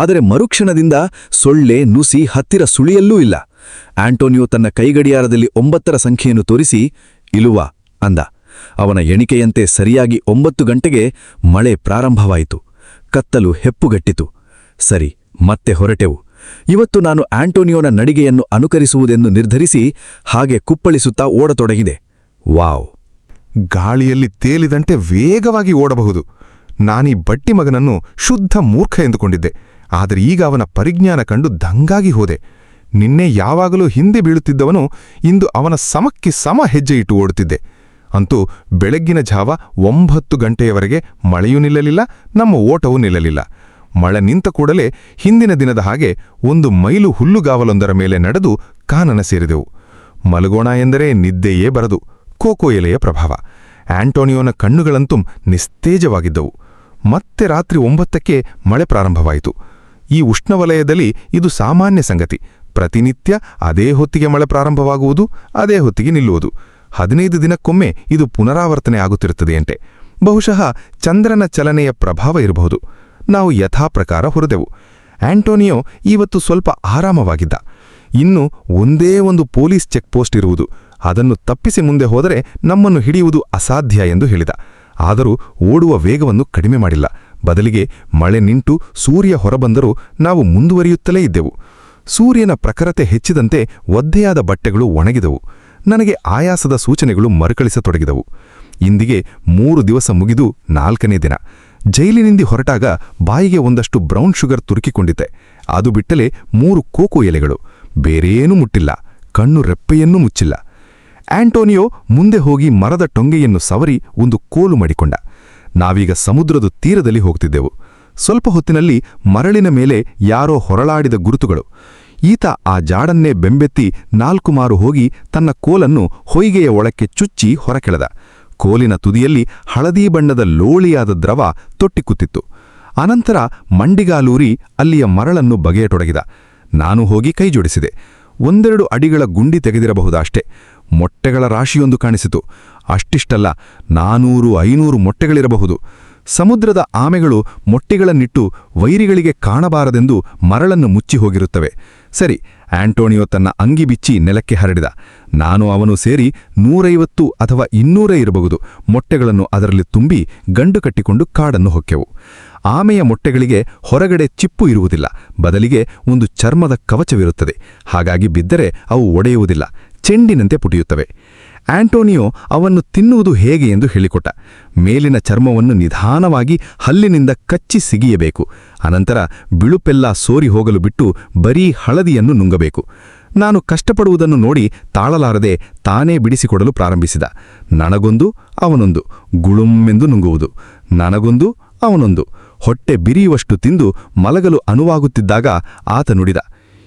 [SPEAKER 2] ಆದರೆ ಮರುಕ್ಷಣದಿಂದ ಸೊಳ್ಳೆ, ನುಸಿ ಹತ್ತಿರ ಸುಳಿಯಲ್ಲೂ ಇಲ್ಲ. ಆಂಟೋನಿಯೋ ತನ್ನ ಕೈಗಡಿಯಾರದಲ್ಲಿ 9ರ ಸಂಖ್ಯೆಯನ್ನು ತೋರಿಸಿ ಇಳುವ ಅಂದ. ಅವನ ಎಣಿಕೆಯಂತೆ ಸರಿಯಾಗಿ 9 ಗಂಟೆಗೆ ಮಳೆ ಪ್ರಾರಂಭವಾಯಿತು. ಕತ್ತಲು ಹೆಪ್ಪುಗಟ್ಟಿತು. ಸರಿ, ಮತ್ತೆ ಹೊರಟೆವು. ಇವತ್ತು ನಾನು ಆಂಟೋನಿಯೋನ ನಡಿಗೆಯನ್ನು ಅನುಕರಿಸುವುದೆಂದು ನಿರ್ಧರಿಸಿ ಹಾಗೆ ಕುಪ್ಪಳಿಸುತ್ತಾ ಓಡತೊಡಗಿದೆ. ವಾವ್!
[SPEAKER 3] ಗಾಳಿಯಲ್ಲಿ ತೇಲಿದಂತೆ ವೇಗವಾಗಿ ಓಡಬಹುದು. ನಾನೀ ಬಟ್ಟಿ ಮಗನನ್ನು ಶುದ್ಧ ಮೂರ್ಖ ಎಂದುಕೊಂಡಿದ್ದೆ. ಆದರೆ ಈಗ ಅವನ ಪರಿಜ್ಞಾನ ಕಂಡು ದಂಗಾಗಿ ಹೋದೆ. ನಿನ್ನೆ ಯಾವಾಗಲೂ ಹಿಂದೆ ಬೀಳುತ್ತಿದ್ದವನು ಇಂದು ಅವನ ಸಮಕ್ಕೆ ಸಮ ಹೆಜ್ಜೆ ಇಟ್ಟು ಓಡುತ್ತಿದ್ದೆ. ಅಂತೂ ಬೆಳಗ್ಗಿನ ಜಾವ 9 ಗಂಟೆಯವರೆಗೆ ಮಳೆಯೂ ನಿಲ್ಲಲಿಲ್ಲ, ನಮ್ಮ ಓಟವೂ ನಿಲ್ಲಲಿಲ್ಲ. ಮಳೆ ನಿಂತ ಕೂಡಲೇ ಹಿಂದಿನ ದಿನದ ಹಾಗೆ 1 ಮೈಲು ಹುಲ್ಲುಗಾವಲೊಂದರ ಮೇಲೆ ನಡೆದು ಕಾನನ ಸೇರಿದೆವು. ಮಲಗೋಣ ಎಂದರೆ ನಿದ್ದೆಯೇ ಬರದು. ಕೋಕೋ ಎಲೆಯ ಪ್ರಭಾವ. ಆಂಟೋನಿಯೋನ ಕಣ್ಣುಗಳಂತೂ ನಿಸ್ತೇಜವಾಗಿದ್ದವು. ಮತ್ತೆ ರಾತ್ರಿ 9ಕ್ಕೆ ಮಳೆ ಪ್ರಾರಂಭವಾಯಿತು. ಈ ಉಷ್ಣವಲಯದಲ್ಲಿ ಇದು ಸಾಮಾನ್ಯ ಸಂಗತಿ. ಪ್ರತಿನಿತ್ಯ ಅದೇ ಹೊತ್ತಿಗೆ ಮಳೆ ಪ್ರಾರಂಭವಾಗುವುದು, ಅದೇ ಹೊತ್ತಿಗೆ ನಿಲ್ಲುವುದು. 15 ದಿನಕ್ಕೊಮ್ಮೆ ಇದು ಪುನರಾವರ್ತನೆ ಆಗುತ್ತಿರುತ್ತದೆಯಂತೆ. ಬಹುಶಃ ಚಂದ್ರನ ಚಲನೆಯ ಪ್ರಭಾವ ಇರಬಹುದು. ನಾವು ಯಥಾಪ್ರಕಾರ ಹೊರದೆವು. ಆಂಟೋನಿಯೋ ಇವತ್ತು ಸ್ವಲ್ಪ ಆರಾಮವಾಗಿದ್ದ. ಇನ್ನು ಒಂದೇ ಒಂದು ಪೊಲೀಸ್ ಚೆಕ್ಪೋಸ್ಟ್ ಇರುವುದು. ಅದನ್ನು ತಪ್ಪಿಸಿ ಮುಂದೆ ಹೋದರೆ ನಮ್ಮನ್ನು ಹಿಡಿಯುವುದು ಅಸಾಧ್ಯ ಎಂದು ಹೇಳಿದ. ಆದರೂ ಓಡುವ ವೇಗವನ್ನು ಕಡಿಮೆ ಮಾಡಿಲ್ಲ. ಬದಲಿಗೆ ಮಳೆ ನಿಂತು ಸೂರ್ಯ ಹೊರಬಂದರೂ ನಾವು ಮುಂದುವರಿಯುತ್ತಲೇ ಇದ್ದೆವು. ಸೂರ್ಯನ ಪ್ರಖರತೆ ಹೆಚ್ಚಿದಂತೆ ಒದ್ದೆಯಾದ ಬಟ್ಟೆಗಳು ಒಣಗಿದವು. ನನಗೆ ಆಯಾಸದ ಸೂಚನೆಗಳು ಮರುಕಳಿಸತೊಡಗಿದವು. ಇಂದಿಗೆ 3 ದಿವಸ ಮುಗಿದು 4ನೇ ದಿನ. ಜೈಲಿನಿಂದ ಹೊರಟಾಗ ಬಾಯಿಗೆ ಒಂದಷ್ಟು ಬ್ರೌನ್ ಶುಗರ್ ತುರುಕಿಕೊಂಡಿದ್ದೆ. ಅದು ಬಿಟ್ಟಲೆ 3 ಕೋಕೋ ಎಲೆಗಳು. ಬೇರೇನೂ ಮುಟ್ಟಿಲ್ಲ. ಕಣ್ಣು ರೆಪ್ಪೆಯನ್ನೂ ಮುಚ್ಚಿಲ್ಲ. ಆಂಟೋನಿಯೋ ಮುಂದೆ ಹೋಗಿ ಮರದ ಟೊಂಗೆಯನ್ನು ಸವರಿ ಒಂದು ಕೋಲು ಮಾಡಿಕೊಂಡ. ನಾವೀಗ ಸಮುದ್ರದ ತೀರದಲ್ಲಿ ಹೋಗ್ತಿದ್ದೆವು. ಸ್ವಲ್ಪ ಹೊತ್ತಿನಲ್ಲಿ ಮರಳಿನ ಮೇಲೆ ಯಾರೋ ಹೊರಳಾಡಿದ ಗುರುತುಗಳು. ಈತ ಆ ಜಾಡನ್ನೇ ಬೆಂಬೆತ್ತಿ 4 ಮಾರು ಹೋಗಿ ತನ್ನ ಕೋಲನ್ನು ಹೊಯ್ಗೆಯ ಒಳಕ್ಕೆ ಚುಚ್ಚಿ ಹೊರಕೆಳೆದ. ಕೋಲಿನ ತುದಿಯಲ್ಲಿ ಹಳದಿ ಬಣ್ಣದ ಲೋಳಿಯಾದ ದ್ರವ ತೊಟ್ಟಿಕುತ್ತಿತ್ತು. ಅನಂತರ ಮಂಡಿಗಾಲೂರಿ ಅಲ್ಲಿಯ ಮರಳನ್ನು ಬಗೆಯತೊಡಗಿದ. ನಾನು ಹೋಗಿ ಕೈಜೋಡಿಸಿದೆ. 1-2 ಅಡಿಗಳ ಗುಂಡಿ ತೆಗೆದಿರಬಹುದಷ್ಟೇ. ಮೊಟ್ಟೆಗಳ ರಾಶಿಯೊಂದು ಕಾಣಿಸಿತು. ಅಷ್ಟಿಷ್ಟಲ್ಲ, 400-500 ಮೊಟ್ಟೆಗಳಿರಬಹುದು. ಸಮುದ್ರದ ಆಮೆಗಳು ಮೊಟ್ಟೆಗಳನ್ನಿಟ್ಟು ವೈರಿಗಳಿಗೆ ಕಾಣಬಾರದೆಂದು ಮರಳನ್ನು ಮುಚ್ಚಿ ಹೋಗಿರುತ್ತವೆ. ಸರಿ, ಆಂಟೋನಿಯೋ ತನ್ನ ಅಂಗಿ ಬಿಚ್ಚಿ ನೆಲಕ್ಕೆ ಹರಡಿದ. ನಾನು ಅವನು ಸೇರಿ 150 ಅಥವಾ 200 ಇರಬಹುದು ಮೊಟ್ಟೆಗಳನ್ನು ಅದರಲ್ಲಿ ತುಂಬಿ ಗಂಡು ಕಟ್ಟಿಕೊಂಡು ಕಾಡನ್ನು ಹೊಕ್ಕೆವು. ಆಮೆಯ ಮೊಟ್ಟೆಗಳಿಗೆ ಹೊರಗಡೆ ಚಿಪ್ಪು ಇರುವುದಿಲ್ಲ, ಬದಲಿಗೆ ಒಂದು ಚರ್ಮದ ಕವಚವಿರುತ್ತದೆ. ಹಾಗಾಗಿ ಬಿದ್ದರೆ ಅವು ಒಡೆಯುವುದಿಲ್ಲ, ಚೆಂಡಿನಂತೆ ಪುಟಿಯುತ್ತವೆ. ಆಂಟೋನಿಯೋ ಅವನ್ನು ತಿನ್ನುವುದು ಹೇಗೆ ಎಂದು ಹೇಳಿಕೊಟ್ಟ. ಮೇಲಿನ ಚರ್ಮವನ್ನು ನಿಧಾನವಾಗಿ ಹಲ್ಲಿನಿಂದ ಕಚ್ಚಿ ಸಿಗಿಯಬೇಕು. ಅನಂತರ ಬಿಳುಪೆಲ್ಲ ಸೋರಿ ಹೋಗಲು ಬಿಟ್ಟು ಬರೀ ಹಳದಿಯನ್ನು ನುಂಗಬೇಕು. ನಾನು ಕಷ್ಟಪಡುವುದನ್ನು ನೋಡಿ ತಾಳಲಾರದೆ ತಾನೇ ಬಿಡಿಸಿಕೊಡಲು ಪ್ರಾರಂಭಿಸಿದ. ನನಗೊಂದು ಅವನೊಂದು, ಗುಳುಮ್ಮೆಂದು ನುಂಗುವುದು. ನನಗೊಂದು ಅವನೊಂದು. ಹೊಟ್ಟೆ ಬಿರಿಯುವಷ್ಟು ತಿಂದು ಮಲಗಲು ಅನುವಾಗುತ್ತಿದ್ದಾಗ ಆತ ನುಡಿದ,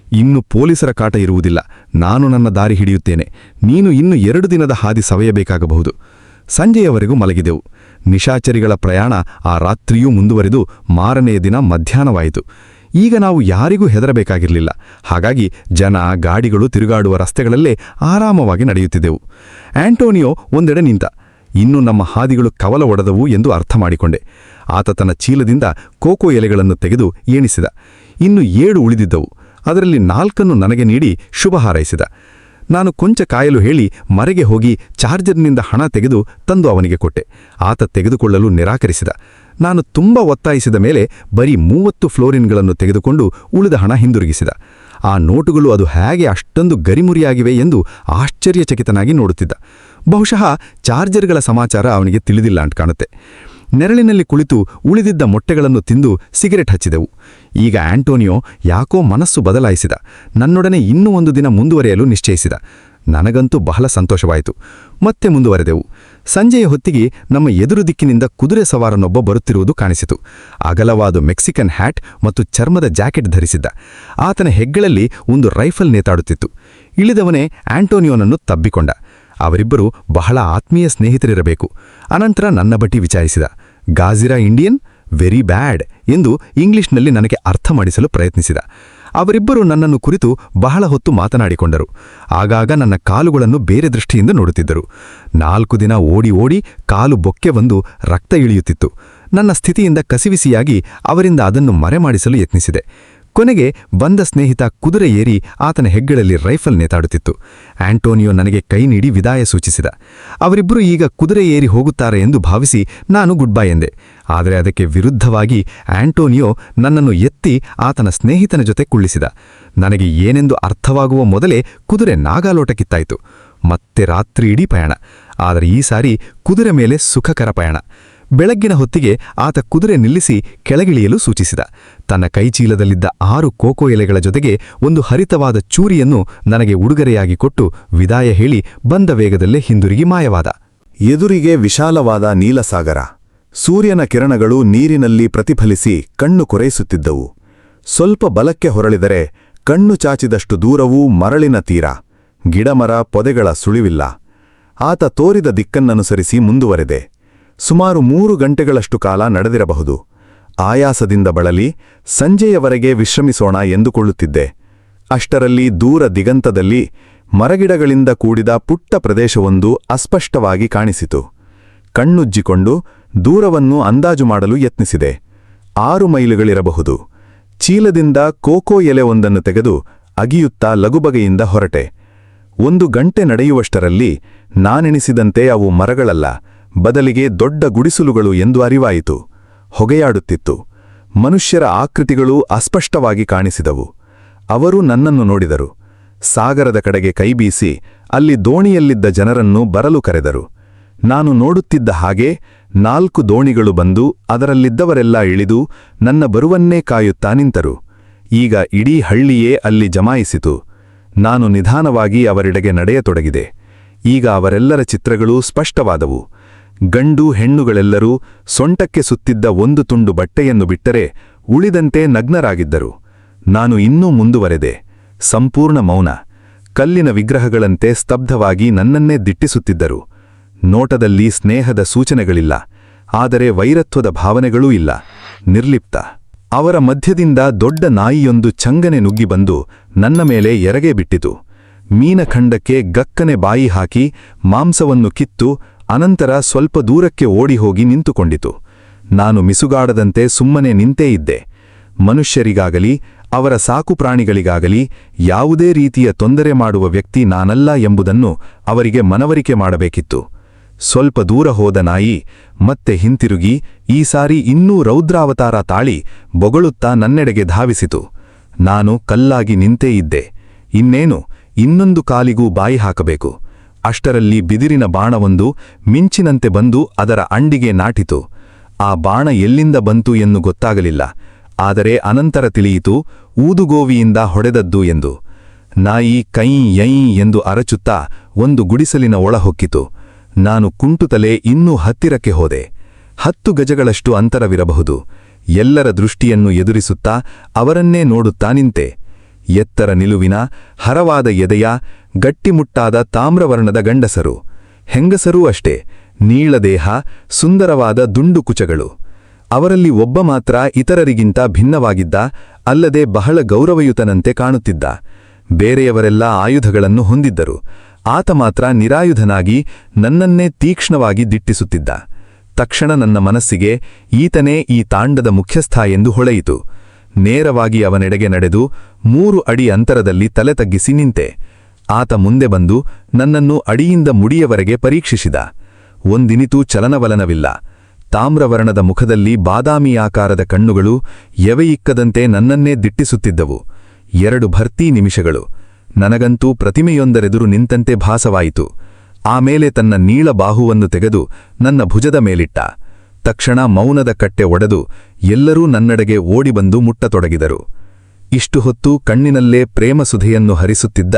[SPEAKER 3] ಇನ್ನು ಪೊಲೀಸರ ಕಾಟ ಇರುವುದಿಲ್ಲ, ನಾನು ನನ್ನ ದಾರಿ ಹಿಡಿಯುತ್ತೇನೆ. ನೀನು ಇನ್ನು 2 ದಿನದ ಹಾದಿ ಸವೆಯಬೇಕಾಗಬಹುದು. ಸಂಜೆಯವರೆಗೂ ಮಲಗಿದೆವು. ನಿಶಾಚರಿಗಳ ಪ್ರಯಾಣ ಆ ರಾತ್ರಿಯೂ ಮುಂದುವರಿದು ಮಾರನೆಯ ದಿನ ಮಧ್ಯಾಹ್ನವಾಯಿತು. ಈಗ ನಾವು ಯಾರಿಗೂ ಹೆದರಬೇಕಾಗಿರಲಿಲ್ಲ. ಹಾಗಾಗಿ ಜನ, ಗಾಡಿಗಳು ತಿರುಗಾಡುವ ರಸ್ತೆಗಳಲ್ಲೇ ಆರಾಮವಾಗಿ ನಡೆಯುತ್ತಿದ್ದೆವು. ಆಂಟೋನಿಯೋ ಒಂದೆಡೆ ನಿಂತ. ಇನ್ನು ನಮ್ಮ ಹಾದಿಗಳು ಕವಲ ಒಡೆದವು ಎಂದು ಅರ್ಥ ಮಾಡಿಕೊಂಡೆ. ಆತ ತನ್ನ ಚೀಲದಿಂದ ಕೋಕೋ ಎಲೆಗಳನ್ನು ತೆಗೆದು ಎಣಿಸಿದ. ಇನ್ನು 7 ಉಳಿದಿದ್ದವು. ಅದರಲ್ಲಿ 4 ನನಗೆ ನೀಡಿ ಶುಭ ಹಾರೈಸಿದ. ನಾನು ಕೊಂಚ ಕಾಯಲು ಹೇಳಿ ಮರೆಗೆ ಹೋಗಿ ಚಾರ್ಜರ್ನಿಂದ ಹಣ ತೆಗೆದು ತಂದು ಅವನಿಗೆ ಕೊಟ್ಟೆ. ಆತ ತೆಗೆದುಕೊಳ್ಳಲು ನಿರಾಕರಿಸಿದ. ನಾನು ತುಂಬ ಒತ್ತಾಯಿಸಿದ ಮೇಲೆ ಬರೀ 30 ಫ್ಲೋರಿನ್ಗಳನ್ನು ತೆಗೆದುಕೊಂಡು ಉಳಿದ ಹಣ ಹಿಂದಿರುಗಿಸಿದ. ಆ ನೋಟುಗಳು ಅದು ಹೇಗೆ ಅಷ್ಟೊಂದು ಗರಿಮುರಿಯಾಗಿವೆ ಎಂದು ಆಶ್ಚರ್ಯಚಕಿತನಾಗಿ ನೋಡುತ್ತಿದ್ದ. ಬಹುಶಃ ಚಾರ್ಜರ್ಗಳ ಸಮಾಚಾರ ಅವನಿಗೆ ತಿಳಿದಿಲ್ಲ ಅಂತ ಕಾಣುತ್ತೆ. ನೆರಳಿನಲ್ಲಿ ಕುಳಿತು ಉಳಿದಿದ್ದ ಮೊಟ್ಟೆಗಳನ್ನು ತಿಂದು ಸಿಗರೆಟ್ ಹಚ್ಚಿದೆವು. ಈಗ ಆಂಟೋನಿಯೋ ಯಾಕೋ ಮನಸ್ಸು ಬದಲಾಯಿಸಿದ. ನನ್ನೊಡನೆ ಇನ್ನೂ 1 ದಿನ ಮುಂದುವರಿಯಲು ನಿಶ್ಚಯಿಸಿದ. ನನಗಂತೂ ಬಹಳ ಸಂತೋಷವಾಯಿತು. ಮತ್ತೆ ಮುಂದುವರೆದೆವು. ಸಂಜೆಯ ಹೊತ್ತಿಗೆ ನಮ್ಮ ಎದುರು ದಿಕ್ಕಿನಿಂದ ಕುದುರೆ ಸವಾರನೊಬ್ಬ ಬರುತ್ತಿರುವುದು ಕಾಣಿಸಿತು. ಅಗಲವಾದ ಮೆಕ್ಸಿಕನ್ ಹ್ಯಾಟ್ ಮತ್ತು ಚರ್ಮದ ಜಾಕೆಟ್ ಧರಿಸಿದ್ದ. ಆತನ ಹೆಗ್ಗಳಲ್ಲಿ ಒಂದು ರೈಫಲ್ ನೇತಾಡುತ್ತಿತ್ತು. ಇಳಿದವನೇ ಆಂಟೋನಿಯೋನನ್ನು ತಬ್ಬಿಕೊಂಡ. ಅವರಿಬ್ಬರು ಬಹಳ ಆತ್ಮೀಯ ಸ್ನೇಹಿತರಿರಬೇಕು. ಅನಂತರ ನನ್ನ ಬಟ್ಟಿ ವಿಚಾರಿಸಿದ. ಗಾಜಿರಾ ಇಂಡಿಯನ್? ವೆರಿ ಬ್ಯಾಡ್ ಎಂದು ಇಂಗ್ಲಿಷ್ನಲ್ಲಿ ನನಗೆ ಅರ್ಥ ಮಾಡಿಸಲು ಪ್ರಯತ್ನಿಸಿದ. ಅವರಿಬ್ಬರು ನನ್ನನ್ನು ಕುರಿತು ಬಹಳ ಹೊತ್ತು ಮಾತನಾಡಿಕೊಂಡರು. ಆಗಾಗ ನನ್ನ ಕಾಲುಗಳನ್ನು ಬೇರೆ ದೃಷ್ಟಿಯಿಂದ ನೋಡುತ್ತಿದ್ದರು. 4 ದಿನ ಓಡಿ ಓಡಿ ಕಾಲು ಬೊಕ್ಕೆ ಬಂದು ರಕ್ತ ಇಳಿಯುತ್ತಿತ್ತು. ನನ್ನ ಸ್ಥಿತಿಯಿಂದ ಕಸಿವಿಸಿಯಾಗಿ ಅವರಿಂದ ಅದನ್ನು ಮರೆಮಾಡಿಸಲು ಯತ್ನಿಸಿದೆ. ಕೊನೆಗೆ ಬಂದ ಸ್ನೇಹಿತ ಕುದುರೆ ಏರಿ ಆತನ ಹೆಗ್ಗಳಲ್ಲಿ ರೈಫಲ್ ನೇತಾಡುತ್ತಿತ್ತು. ಆಂಟೋನಿಯೋ ನನಗೆ ಕೈ ನೀಡಿ ವಿದಾಯ ಸೂಚಿಸಿದ. ಅವರಿಬ್ಬರು ಈಗ ಕುದುರೆ ಏರಿ ಹೋಗುತ್ತಾರೆ ಎಂದು ಭಾವಿಸಿ ನಾನು ಗುಡ್ ಬೈ ಎಂದೆ. ಆದರೆ ಅದಕ್ಕೆ ವಿರುದ್ಧವಾಗಿ ಆಂಟೋನಿಯೋ ನನ್ನನ್ನು ಎತ್ತಿ ಆತನ ಸ್ನೇಹಿತನ ಜೊತೆ ಕುಳ್ಳಿಸಿದ. ನನಗೆ ಏನೆಂದು ಅರ್ಥವಾಗುವ ಮೊದಲೇ ಕುದುರೆ ನಾಗಾಲೋಟ ಕಿತ್ತಾಯಿತು. ಮತ್ತೆ ರಾತ್ರಿ ಇಡೀ ಪಯಣ. ಆದರೆ ಈ ಸಾರಿ ಕುದುರೆ ಮೇಲೆ ಸುಖಕರ ಪಯಣ. ಬೆಳಗ್ಗಿನ ಹೊತ್ತಿಗೆ ಆತ ಕುದುರೆ ನಿಲ್ಲಿಸಿ ಕೆಳಗಿಳಿಯಲು ಸೂಚಿಸಿದ. ತನ್ನ ಕೈಚೀಲದಲ್ಲಿದ್ದ 6 ಕೋಕೋ ಎಲೆಗಳ ಜೊತೆಗೆ ಒಂದು ಹರಿತವಾದ ಚೂರಿಯನ್ನು ನನಗೆ ಉಡುಗೊರೆಯಾಗಿ ಕೊಟ್ಟು ವಿದಾಯ ಹೇಳಿ ಬಂದ ವೇಗದಲ್ಲೇ ಹಿಂದಿರುಗಿ ಮಾಯವಾದ.
[SPEAKER 1] ಎದುರಿಗೆ ವಿಶಾಲವಾದ ನೀಲಸಾಗರ. ಸೂರ್ಯನ ಕಿರಣಗಳು ನೀರಿನಲ್ಲಿ ಪ್ರತಿಫಲಿಸಿ ಕಣ್ಣು ಕೊರೈಸುತ್ತಿದ್ದವು. ಸ್ವಲ್ಪ ಬಲಕ್ಕೆ ಹೊರಳಿದರೆ ಕಣ್ಣು ಚಾಚಿದಷ್ಟು ದೂರವೂ ಮರಳಿನ ತೀರ. ಗಿಡಮರ ಪೊದೆಗಳ ಸುಳಿವಿಲ್ಲ. ಆತ ತೋರಿದ ದಿಕ್ಕನ್ನನುಸರಿಸಿ ಮುಂದುವರೆದೆ. ಸುಮಾರು 3 ಗಂಟೆಗಳಷ್ಟು ಕಾಲ ನಡೆದಿರಬಹುದು. ಆಯಾಸದಿಂದ ಬಳಲಿ ಸಂಜೆಯವರೆಗೆ ವಿಶ್ರಮಿಸೋಣ ಎಂದುಕೊಳ್ಳುತ್ತಿದ್ದೆ. ಅಷ್ಟರಲ್ಲಿ ದೂರ ದಿಗಂತದಲ್ಲಿ ಮರಗಿಡಗಳಿಂದ ಕೂಡಿದ ಪುಟ್ಟ ಪ್ರದೇಶವೊಂದು ಅಸ್ಪಷ್ಟವಾಗಿ ಕಾಣಿಸಿತು. ಕಣ್ಣುಜ್ಜಿಕೊಂಡು ದೂರವನ್ನು ಅಂದಾಜು ಮಾಡಲು ಯತ್ನಿಸಿದೆ. 6 ಮೈಲುಗಳಿರಬಹುದು. ಚೀಲದಿಂದ ಕೋಕೋ ಎಲೆ ಒಂದನ್ನು ತೆಗೆದು ಅಗಿಯುತ್ತಾ ಲಗುಬಗೆಯಿಂದ ಹೊರಟೆ. 1 ಗಂಟೆ ನಡೆಯುವಷ್ಟರಲ್ಲಿ ನಾನೆಣಿಸಿದಂತೆ ಅವು ಮರಗಳಲ್ಲ, ಬದಲಿಗೆ ದೊಡ್ಡ ಗುಡಿಸಲುಗಳು ಎಂದು ಅರಿವಾಯಿತು. ಹೊಗೆಯಾಡುತ್ತಿತ್ತು. ಮನುಷ್ಯರ ಆಕೃತಿಗಳು ಅಸ್ಪಷ್ಟವಾಗಿ ಕಾಣಿಸಿದವು. ಅವರು ನನ್ನನ್ನು ನೋಡಿದರು. ಸಾಗರದ ಕಡೆಗೆ ಕೈಬೀಸಿ ಅಲ್ಲಿ ದೋಣಿಯಲ್ಲಿದ್ದ ಜನರನ್ನು ಬರಲು ಕರೆದರು. ನಾನು ನೋಡುತ್ತಿದ್ದ ಹಾಗೆ 4 ದೋಣಿಗಳು ಬಂದು ಅದರಲ್ಲಿದ್ದವರೆಲ್ಲ ಇಳಿದು ನನ್ನ ಬರುವನ್ನೇ ಕಾಯುತ್ತಾ ನಿಂತರು. ಈಗ ಇಡೀ ಹಳ್ಳಿಯೇ ಅಲ್ಲಿ ಜಮಾಯಿಸಿತು. ನಾನು ನಿಧಾನವಾಗಿ ಅವರೆಡೆಗೆ ನಡೆಯತೊಡಗಿದೆ. ಈಗ ಅವರೆಲ್ಲರ ಚಿತ್ರಗಳೂ ಸ್ಪಷ್ಟವಾದವು. ಗಂಡು ಹೆಣ್ಣುಗಳೆಲ್ಲರೂ ಸೊಂಟಕ್ಕೆ ಸುತ್ತಿದ್ದ ಒಂದು ತುಂಡು ಬಟ್ಟೆಯನ್ನು ಬಿಟ್ಟರೆ ಉಳಿದಂತೆ ನಗ್ನರಾಗಿದ್ದರು. ನಾನು ಇನ್ನೂ ಮುಂದುವರೆದೆ. ಸಂಪೂರ್ಣ ಮೌನ. ಕಲ್ಲಿನ ವಿಗ್ರಹಗಳಂತೆ ಸ್ತಬ್ಧವಾಗಿ ನನ್ನನ್ನೇ ದಿಟ್ಟಿಸುತ್ತಿದ್ದರು. ನೋಟದಲ್ಲಿ ಸ್ನೇಹದ ಸೂಚನೆಗಳಿಲ್ಲ, ಆದರೆ ವೈರತ್ವದ ಭಾವನೆಗಳೂ ಇಲ್ಲ. ನಿರ್ಲಿಪ್ತ. ಅವರ ಮಧ್ಯದಿಂದ ದೊಡ್ಡ ನಾಯಿಯೊಂದು ಚಂಗನೆ ನುಗ್ಗಿ ಬಂದು ನನ್ನ ಮೇಲೆ ಎರಗೆ ಬಿಟ್ಟಿತು. ಮೀನಖಂಡಕ್ಕೆ ಗಕ್ಕನೆ ಬಾಯಿ ಹಾಕಿ ಮಾಂಸವನ್ನು ಕಿತ್ತು ಅನಂತರ ಸ್ವಲ್ಪ ದೂರಕ್ಕೆ ಓಡಿಹೋಗಿ ನಿಂತುಕೊಂಡಿತು. ನಾನು ಮಿಸುಗಾಡದಂತೆ ಸುಮ್ಮನೆ ನಿಂತೇ ಇದ್ದೆ. ಮನುಷ್ಯರಿಗಾಗಲಿ ಅವರ ಸಾಕುಪ್ರಾಣಿಗಳಿಗಾಗಲಿ ಯಾವುದೇ ರೀತಿಯ ತೊಂದರೆ ಮಾಡುವ ವ್ಯಕ್ತಿ ನಾನಲ್ಲ ಎಂಬುದನ್ನು ಅವರಿಗೆ ಮನವರಿಕೆ ಮಾಡಬೇಕಿತ್ತು. ಸ್ವಲ್ಪ ದೂರ ಹೋದ ನಾಯಿ ಮತ್ತೆ ಹಿಂತಿರುಗಿ ಈ ಸಾರಿ ಇನ್ನೂ ರೌದ್ರಾವತಾರ ತಾಳಿ ಬೊಗಳುತ್ತಾ ನನ್ನೆಡೆಗೆ ಧಾವಿಸಿತು. ನಾನು ಕಲ್ಲಾಗಿ ನಿಂತೇ ಇದ್ದೆ. ಇನ್ನೇನು, ಇನ್ನೊಂದು ಕಾಲಿಗೂ ಬಾಯಿ ಹಾಕಬೇಕು. ಅಷ್ಟರಲ್ಲಿ ಬಿದಿರಿನ ಬಾಣವೊಂದು ಮಿಂಚಿನಂತೆ ಬಂದು ಅದರ ಅಂಡಿಗೆ ನಾಟಿತು. ಆ ಬಾಣ ಎಲ್ಲಿಂದ ಬಂತು ಎಂದು ಗೊತ್ತಾಗಲಿಲ್ಲ, ಆದರೆ ಅನಂತರ ತಿಳಿಯಿತು ಊದುಗೋವಿಯಿಂದ ಹೊಡೆದದ್ದು ಎಂದು. ನಾಯಿ ಕೈ ಯೈ ಎಂದು ಅರಚುತ್ತಾ ಒಂದು ಗುಡಿಸಲಿನ ಒಳಹೊಕ್ಕಿತು. ನಾನು ಕುಂಟುತಲೆ ಇನ್ನೂ ಹತ್ತಿರಕ್ಕೆ ಹೋದೆ. 10 ಗಜಗಳಷ್ಟು ಅಂತರವಿರಬಹುದು. ಎಲ್ಲರ ದೃಷ್ಟಿಯನ್ನು ಎದುರಿಸುತ್ತಾ ಅವರನ್ನೇ ನೋಡುತ್ತಾ ನಿಂತೆ. ಎತ್ತರ ನಿಲುವಿನ, ಹರವಾದ ಎದೆಯ, ಗಟ್ಟಿಮುಟ್ಟಾದ ತಾಮ್ರವರ್ಣದ ಗಂಡಸರು. ಹೆಂಗಸರೂ ಅಷ್ಟೇ, ನೀಳದೇಹ, ಸುಂದರವಾದ ದುಂಡು ಕುಚಗಳು. ಅವರಲ್ಲಿ ಒಬ್ಬ ಮಾತ್ರ ಇತರರಿಗಿಂತ ಭಿನ್ನವಾಗಿದ್ದ, ಅಲ್ಲದೆ ಬಹಳ ಗೌರವಯುತನಂತೆ ಕಾಣುತ್ತಿದ್ದ. ಬೇರೆಯವರೆಲ್ಲ ಆಯುಧಗಳನ್ನು ಹೊಂದಿದ್ದರು. ಆತ ಮಾತ್ರ ನಿರಾಯುಧನಾಗಿ ನನ್ನನ್ನೇ ತೀಕ್ಷ್ಣವಾಗಿ ದಿಟ್ಟಿಸುತ್ತಿದ್ದ. ತಕ್ಷಣ ನನ್ನ ಮನಸ್ಸಿಗೆ ಈತನೇ ಈ ತಾಂಡದ ಮುಖ್ಯಸ್ಥ ಎಂದು ಹೊಳೆಯಿತು. ನೇರವಾಗಿ ಅವನೆಡೆಗೆ ನಡೆದು 3 ಅಡಿ ಅಂತರದಲ್ಲಿ ತಲೆ ತಗ್ಗಿಸಿ ನಿಂತೆ. ಆತ ಮುಂದೆ ಬಂದು ನನ್ನನ್ನು ಅಡಿಯಿಂದ ಮುಡಿಯವರೆಗೆ ಪರೀಕ್ಷಿಸಿದ. ಒಂದಿನಿತೂ ಚಲನವಲನವಿಲ್ಲ. ತಾಮ್ರವರ್ಣದ ಮುಖದಲ್ಲಿ ಬಾದಾಮಿ ಆಕಾರದ ಕಣ್ಣುಗಳು ಎವೆಯಿಕ್ಕದಂತೆ ನನ್ನನ್ನೇ ದಿಟ್ಟಿಸುತ್ತಿದ್ದವು. 2 ಭರ್ತಿ ನಿಮಿಷಗಳು. ನನಗಂತೂ ಪ್ರತಿಮೆಯೊಂದರೆದುರು ನಿಂತಂತೆ ಭಾಸವಾಯಿತು. ಆಮೇಲೆ ತನ್ನ ನೀಳ ಬಾಹುವನ್ನು ತೆಗೆದು ನನ್ನ ಭುಜದ ಮೇಲಿಟ್ಟ. ತಕ್ಷಣ ಮೌನದ ಕಟ್ಟೆ ಒಡೆದು ಎಲ್ಲರೂ ನನ್ನೆಡೆಗೆ ಓಡಿಬಂದು ಮುಟ್ಟತೊಡಗಿದರು. ಇಷ್ಟು ಹೊತ್ತು ಕಣ್ಣಿನಲ್ಲೇ ಪ್ರೇಮಸುಧೆಯನ್ನು ಹರಿಸುತ್ತಿದ್ದ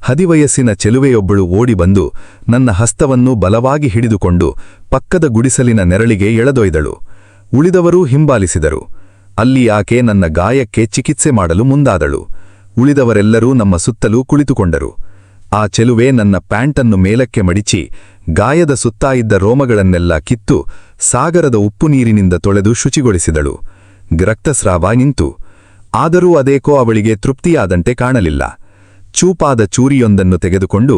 [SPEAKER 1] ಹದಿವಯಸ್ಸಿನ ಚೆಲುವೆಯೊಬ್ಬಳು ಓಡಿಬಂದು ನನ್ನ ಹಸ್ತವನ್ನು ಬಲವಾಗಿ ಹಿಡಿದುಕೊಂಡು ಪಕ್ಕದ ಗುಡಿಸಲಿನ ನೆರಳಿಗೆ ಎಳೆದೊಯ್ದಳು. ಉಳಿದವರೂ ಹಿಂಬಾಲಿಸಿದರು. ಅಲ್ಲಿ ಆಕೆ ನನ್ನ ಗಾಯಕ್ಕೆ ಚಿಕಿತ್ಸೆ ಮಾಡಲು ಮುಂದಾದಳು. ಉಳಿದವರೆಲ್ಲರೂ ನಮ್ಮ ಸುತ್ತಲೂ ಕುಳಿತುಕೊಂಡರು. ಆ ಚೆಲುವೆ ನನ್ನ ಪ್ಯಾಂಟನ್ನು ಮೇಲಕ್ಕೆ ಮಡಿಚಿ ಗಾಯದ ಸುತ್ತಾ ಇದ್ದ ರೋಮಗಳನ್ನೆಲ್ಲ ಕಿತ್ತು ಸಾಗರದ ಉಪ್ಪು ನೀರಿನಿಂದ ತೊಳೆದು ಶುಚಿಗೊಳಿಸಿದಳು. ರಕ್ತಸ್ರಾವ ನಿಂತು. ಆದರೂ ಅದೇಕೋ ಅವಳಿಗೆ ತೃಪ್ತಿಯಾದಂತೆ ಕಾಣಲಿಲ್ಲ. ಚೂಪಾದ ಚೂರಿಯೊಂದನ್ನು ತೆಗೆದುಕೊಂಡು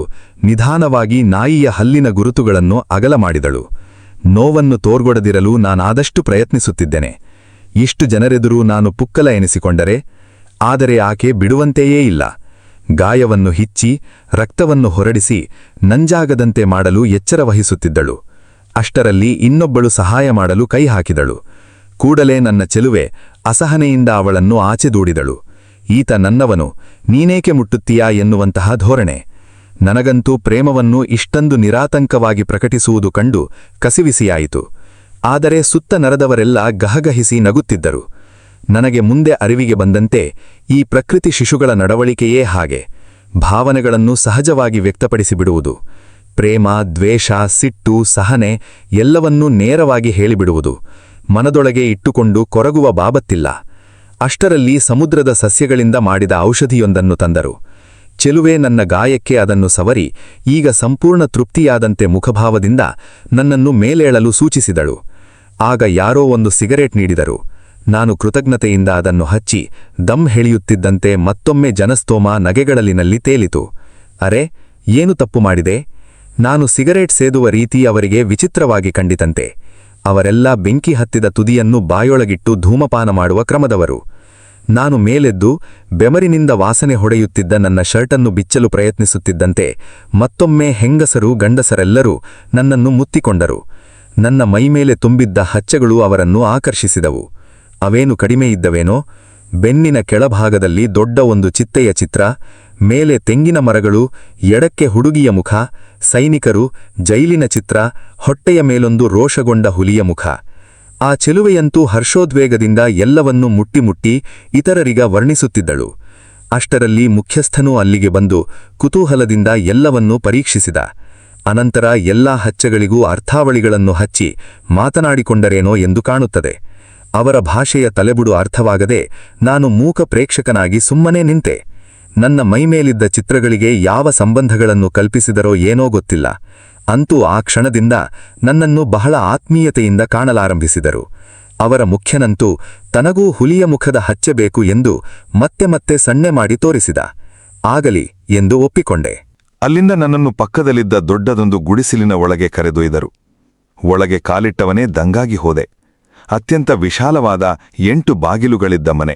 [SPEAKER 1] ನಿಧಾನವಾಗಿ ನಾಯಿಯ ಹಲ್ಲಿನ ಗುರುತುಗಳನ್ನು ಅಗಲ ಮಾಡಿದಳು. ನೋವನ್ನು ತೋರ್ಗೊಡದಿರಲು ನಾನಾದಷ್ಟು ಪ್ರಯತ್ನಿಸುತ್ತಿದ್ದೇನೆ. ಇಷ್ಟು ಜನರೆದುರು ನಾನು ಪುಕ್ಕಲ ಎನಿಸಿಕೊಂಡರೆ, ಆದರೆ ಆಕೆ ಬಿಡುವಂತೆಯೇ ಇಲ್ಲ. ಗಾಯವನ್ನು ಹಿಚ್ಚಿ ರಕ್ತವನ್ನು ಹೊರಡಿಸಿ ನಂಜಾಗದಂತೆ ಮಾಡಲು ಎಚ್ಚರ ವಹಿಸುತ್ತಿದ್ದಳು. ಅಷ್ಟರಲ್ಲಿ ಇನ್ನೊಬ್ಬಳು ಸಹಾಯ ಮಾಡಲು ಕೈ ಹಾಕಿದಳು. ಕೂಡಲೇ ನನ್ನ ಚೆಲುವೆ ಅಸಹನೆಯಿಂದ ಅವಳನ್ನು ಆಚೆ ದೂಡಿದಳು. ಈತ ನನ್ನವನು, ನೀನೇಕೆ ಮುಟ್ಟುತ್ತೀಯಾ ಎನ್ನುವಂತಹ ಧೋರಣೆ. ನನಗಂತೂ ಪ್ರೇಮವನ್ನು ಇಷ್ಟೊಂದು ನಿರಾತಂಕವಾಗಿ ಪ್ರಕಟಿಸುವುದು ಕಂಡು ಕಸಿವಿಸಿಯಾಯಿತು. ಆದರೆ ಸುತ್ತ ನರದವರೆಲ್ಲ ಗಹಗಹಿಸಿ ನಗುತ್ತಿದ್ದರು. ನನಗೆ ಮುಂದೆ ಅರಿವಿಗೆ ಬಂದಂತೆ ಈ ಪ್ರಕೃತಿ ಶಿಶುಗಳ ನಡವಳಿಕೆಯೇ ಹಾಗೆ. ಭಾವನೆಗಳನ್ನು ಸಹಜವಾಗಿ ವ್ಯಕ್ತಪಡಿಸಿಬಿಡುವುದು. ಪ್ರೇಮ, ದ್ವೇಷ, ಸಿಟ್ಟು, ಸಹನೆ ಎಲ್ಲವನ್ನೂ ನೇರವಾಗಿ ಹೇಳಿಬಿಡುವುದು. ಮನದೊಳಗೆ ಇಟ್ಟುಕೊಂಡು ಕೊರಗುವ ಬಾಬತ್ತಿಲ್ಲ. ಅಷ್ಟರಲ್ಲಿ ಸಮುದ್ರದ ಸಸ್ಯಗಳಿಂದ ಮಾಡಿದ ಔಷಧಿಯೊಂದನ್ನು ತಂದರು. ಚೆಲುವೆ ನನ್ನ ಗಾಯಕ್ಕೆ ಅದನ್ನು ಸವರಿ ಈಗ ಸಂಪೂರ್ಣ ತೃಪ್ತಿಯಾದಂತೆ ಮುಖಭಾವದಿಂದ ನನ್ನನ್ನು ಮೇಲೇಳಲು ಸೂಚಿಸಿದಳು. ಆಗ ಯಾರೋ ಒಂದು ಸಿಗರೇಟ್ ನೀಡಿದರು. ನಾನು ಕೃತಜ್ಞತೆಯಿಂದ ಅದನ್ನು ಹಚ್ಚಿ ದಮ್ ಹೆಳಿಯುತ್ತಿದ್ದಂತೆ ಮತ್ತೊಮ್ಮೆ ಜನಸ್ತೋಮ ನಗೆಗಳಲಿನಲ್ಲಿ ತೇಲಿತು. ಅರೆ, ಏನು ತಪ್ಪು ಮಾಡಿದೆ? ನಾನು ಸಿಗರೇಟ್ ಸೇದುವ ರೀತಿ ಅವರಿಗೆ ವಿಚಿತ್ರವಾಗಿ ಕಂಡಿತಂತೆ. ಅವರೆಲ್ಲ ಬೆಂಕಿ ಹತ್ತಿದ ತುದಿಯನ್ನು ಬಾಯೊಳಗಿಟ್ಟು ಧೂಮಪಾನ ಮಾಡುವ ಕ್ರಮದವರು. ನಾನು ಮೇಲೆದ್ದು ಬೆಮರಿನಿಂದ ವಾಸನೆ ಹೊಡೆಯುತ್ತಿದ್ದ ನನ್ನ ಶರ್ಟನ್ನು ಬಿಚ್ಚಲು ಪ್ರಯತ್ನಿಸುತ್ತಿದ್ದಂತೆ ಮತ್ತೊಮ್ಮೆ ಹೆಂಗಸರು, ಗಂಡಸರೆಲ್ಲರೂ ನನ್ನನ್ನು ಮುತ್ತಿಕೊಂಡರು. ನನ್ನ ಮೈಮೇಲೆ ತುಂಬಿದ್ದ ಹಚ್ಚೆಗಳು ಅವರನ್ನು ಆಕರ್ಷಿಸಿದವು. ಅವೇನು ಕಡಿಮೆ ಇದ್ದವೇನೋ? ಬೆನ್ನಿನ ಕೆಳಭಾಗದಲ್ಲಿ ದೊಡ್ಡ ಒಂದು ಚಿತ್ತೆಯ ಚಿತ್ರ, ಮೇಲೆ ತೆಂಗಿನ ಮರಗಳು, ಎಡಕ್ಕೆ ಹುಡುಗಿಯ ಮುಖ, ಸೈನಿಕರು, ಜೈಲಿನ ಚಿತ್ರ, ಹೊಟ್ಟೆಯ ಮೇಲೊಂದು ರೋಷಗೊಂಡ ಹುಲಿಯ ಮುಖ. ಆ ಚೆಲುವೆಯಂತೂ ಹರ್ಷೋದ್ವೇಗದಿಂದ ಎಲ್ಲವನ್ನೂ ಮುಟ್ಟಿ ಮುಟ್ಟಿ ಇತರರಿಗ ವರ್ಣಿಸುತ್ತಿದ್ದಳು. ಅಷ್ಟರಲ್ಲಿ ಮುಖ್ಯಸ್ಥನೂ ಅಲ್ಲಿಗೆ ಬಂದು ಕುತೂಹಲದಿಂದ ಎಲ್ಲವನ್ನೂ ಪರೀಕ್ಷಿಸಿದ.
[SPEAKER 4] ಅನಂತರ ಎಲ್ಲಾ ಹಚ್ಚಗಳಿಗೂ ಅರ್ಥಾವಳಿಗಳನ್ನು ಹಚ್ಚಿ ಮಾತನಾಡಿಕೊಂಡರೇನೋ ಎಂದು ಕಾಣುತ್ತದೆ. ಅವರ ಭಾಷೆಯ ತಲೆಬುಡು ಅರ್ಥವಾಗದೆ ನಾನು ಮೂಕ ಪ್ರೇಕ್ಷಕನಾಗಿ ಸುಮ್ಮನೆ ನಿಂತೆ. ನನ್ನ ಮೈಮೇಲಿದ್ದ ಚಿತ್ರಗಳಿಗೆ ಯಾವ ಸಂಬಂಧಗಳನ್ನು ಕಲ್ಪಿಸಿದರೋ ಏನೋ ಗೊತ್ತಿಲ್ಲ. ಅಂತೂ ಆ ಕ್ಷಣದಿಂದ ನನ್ನನ್ನು ಬಹಳ ಆತ್ಮೀಯತೆಯಿಂದ ಕಾಣಲಾರಂಭಿಸಿದರು. ಅವರ ಮುಖ್ಯನಂತೂ ತನಗೂ ಹುಲಿಯ ಮುಖದ ಹಚ್ಚೆ ಬೇಕು ಎಂದು ಮತ್ತೆ ಮತ್ತೆ ಸಣ್ಣೆ ಮಾಡಿ ತೋರಿಸಿದ. ಆಗಲಿ ಎಂದು ಒಪ್ಪಿಕೊಂಡೆ.
[SPEAKER 1] ಅಲ್ಲಿಂದ ನನ್ನನ್ನು ಪಕ್ಕದಲ್ಲಿದ್ದ ದೊಡ್ಡದೊಂದು ಗುಡಿಸಿಲಿನ ಒಳಗೆ ಕರೆದೊಯ್ದರು. ಒಳಗೆ ಕಾಲಿಟ್ಟವನೇ ದಂಗಾಗಿ ಹೋದೆ. ಅತ್ಯಂತ ವಿಶಾಲವಾದ 8 ಬಾಗಿಲುಗಳಿದ್ದ ಮನೆ.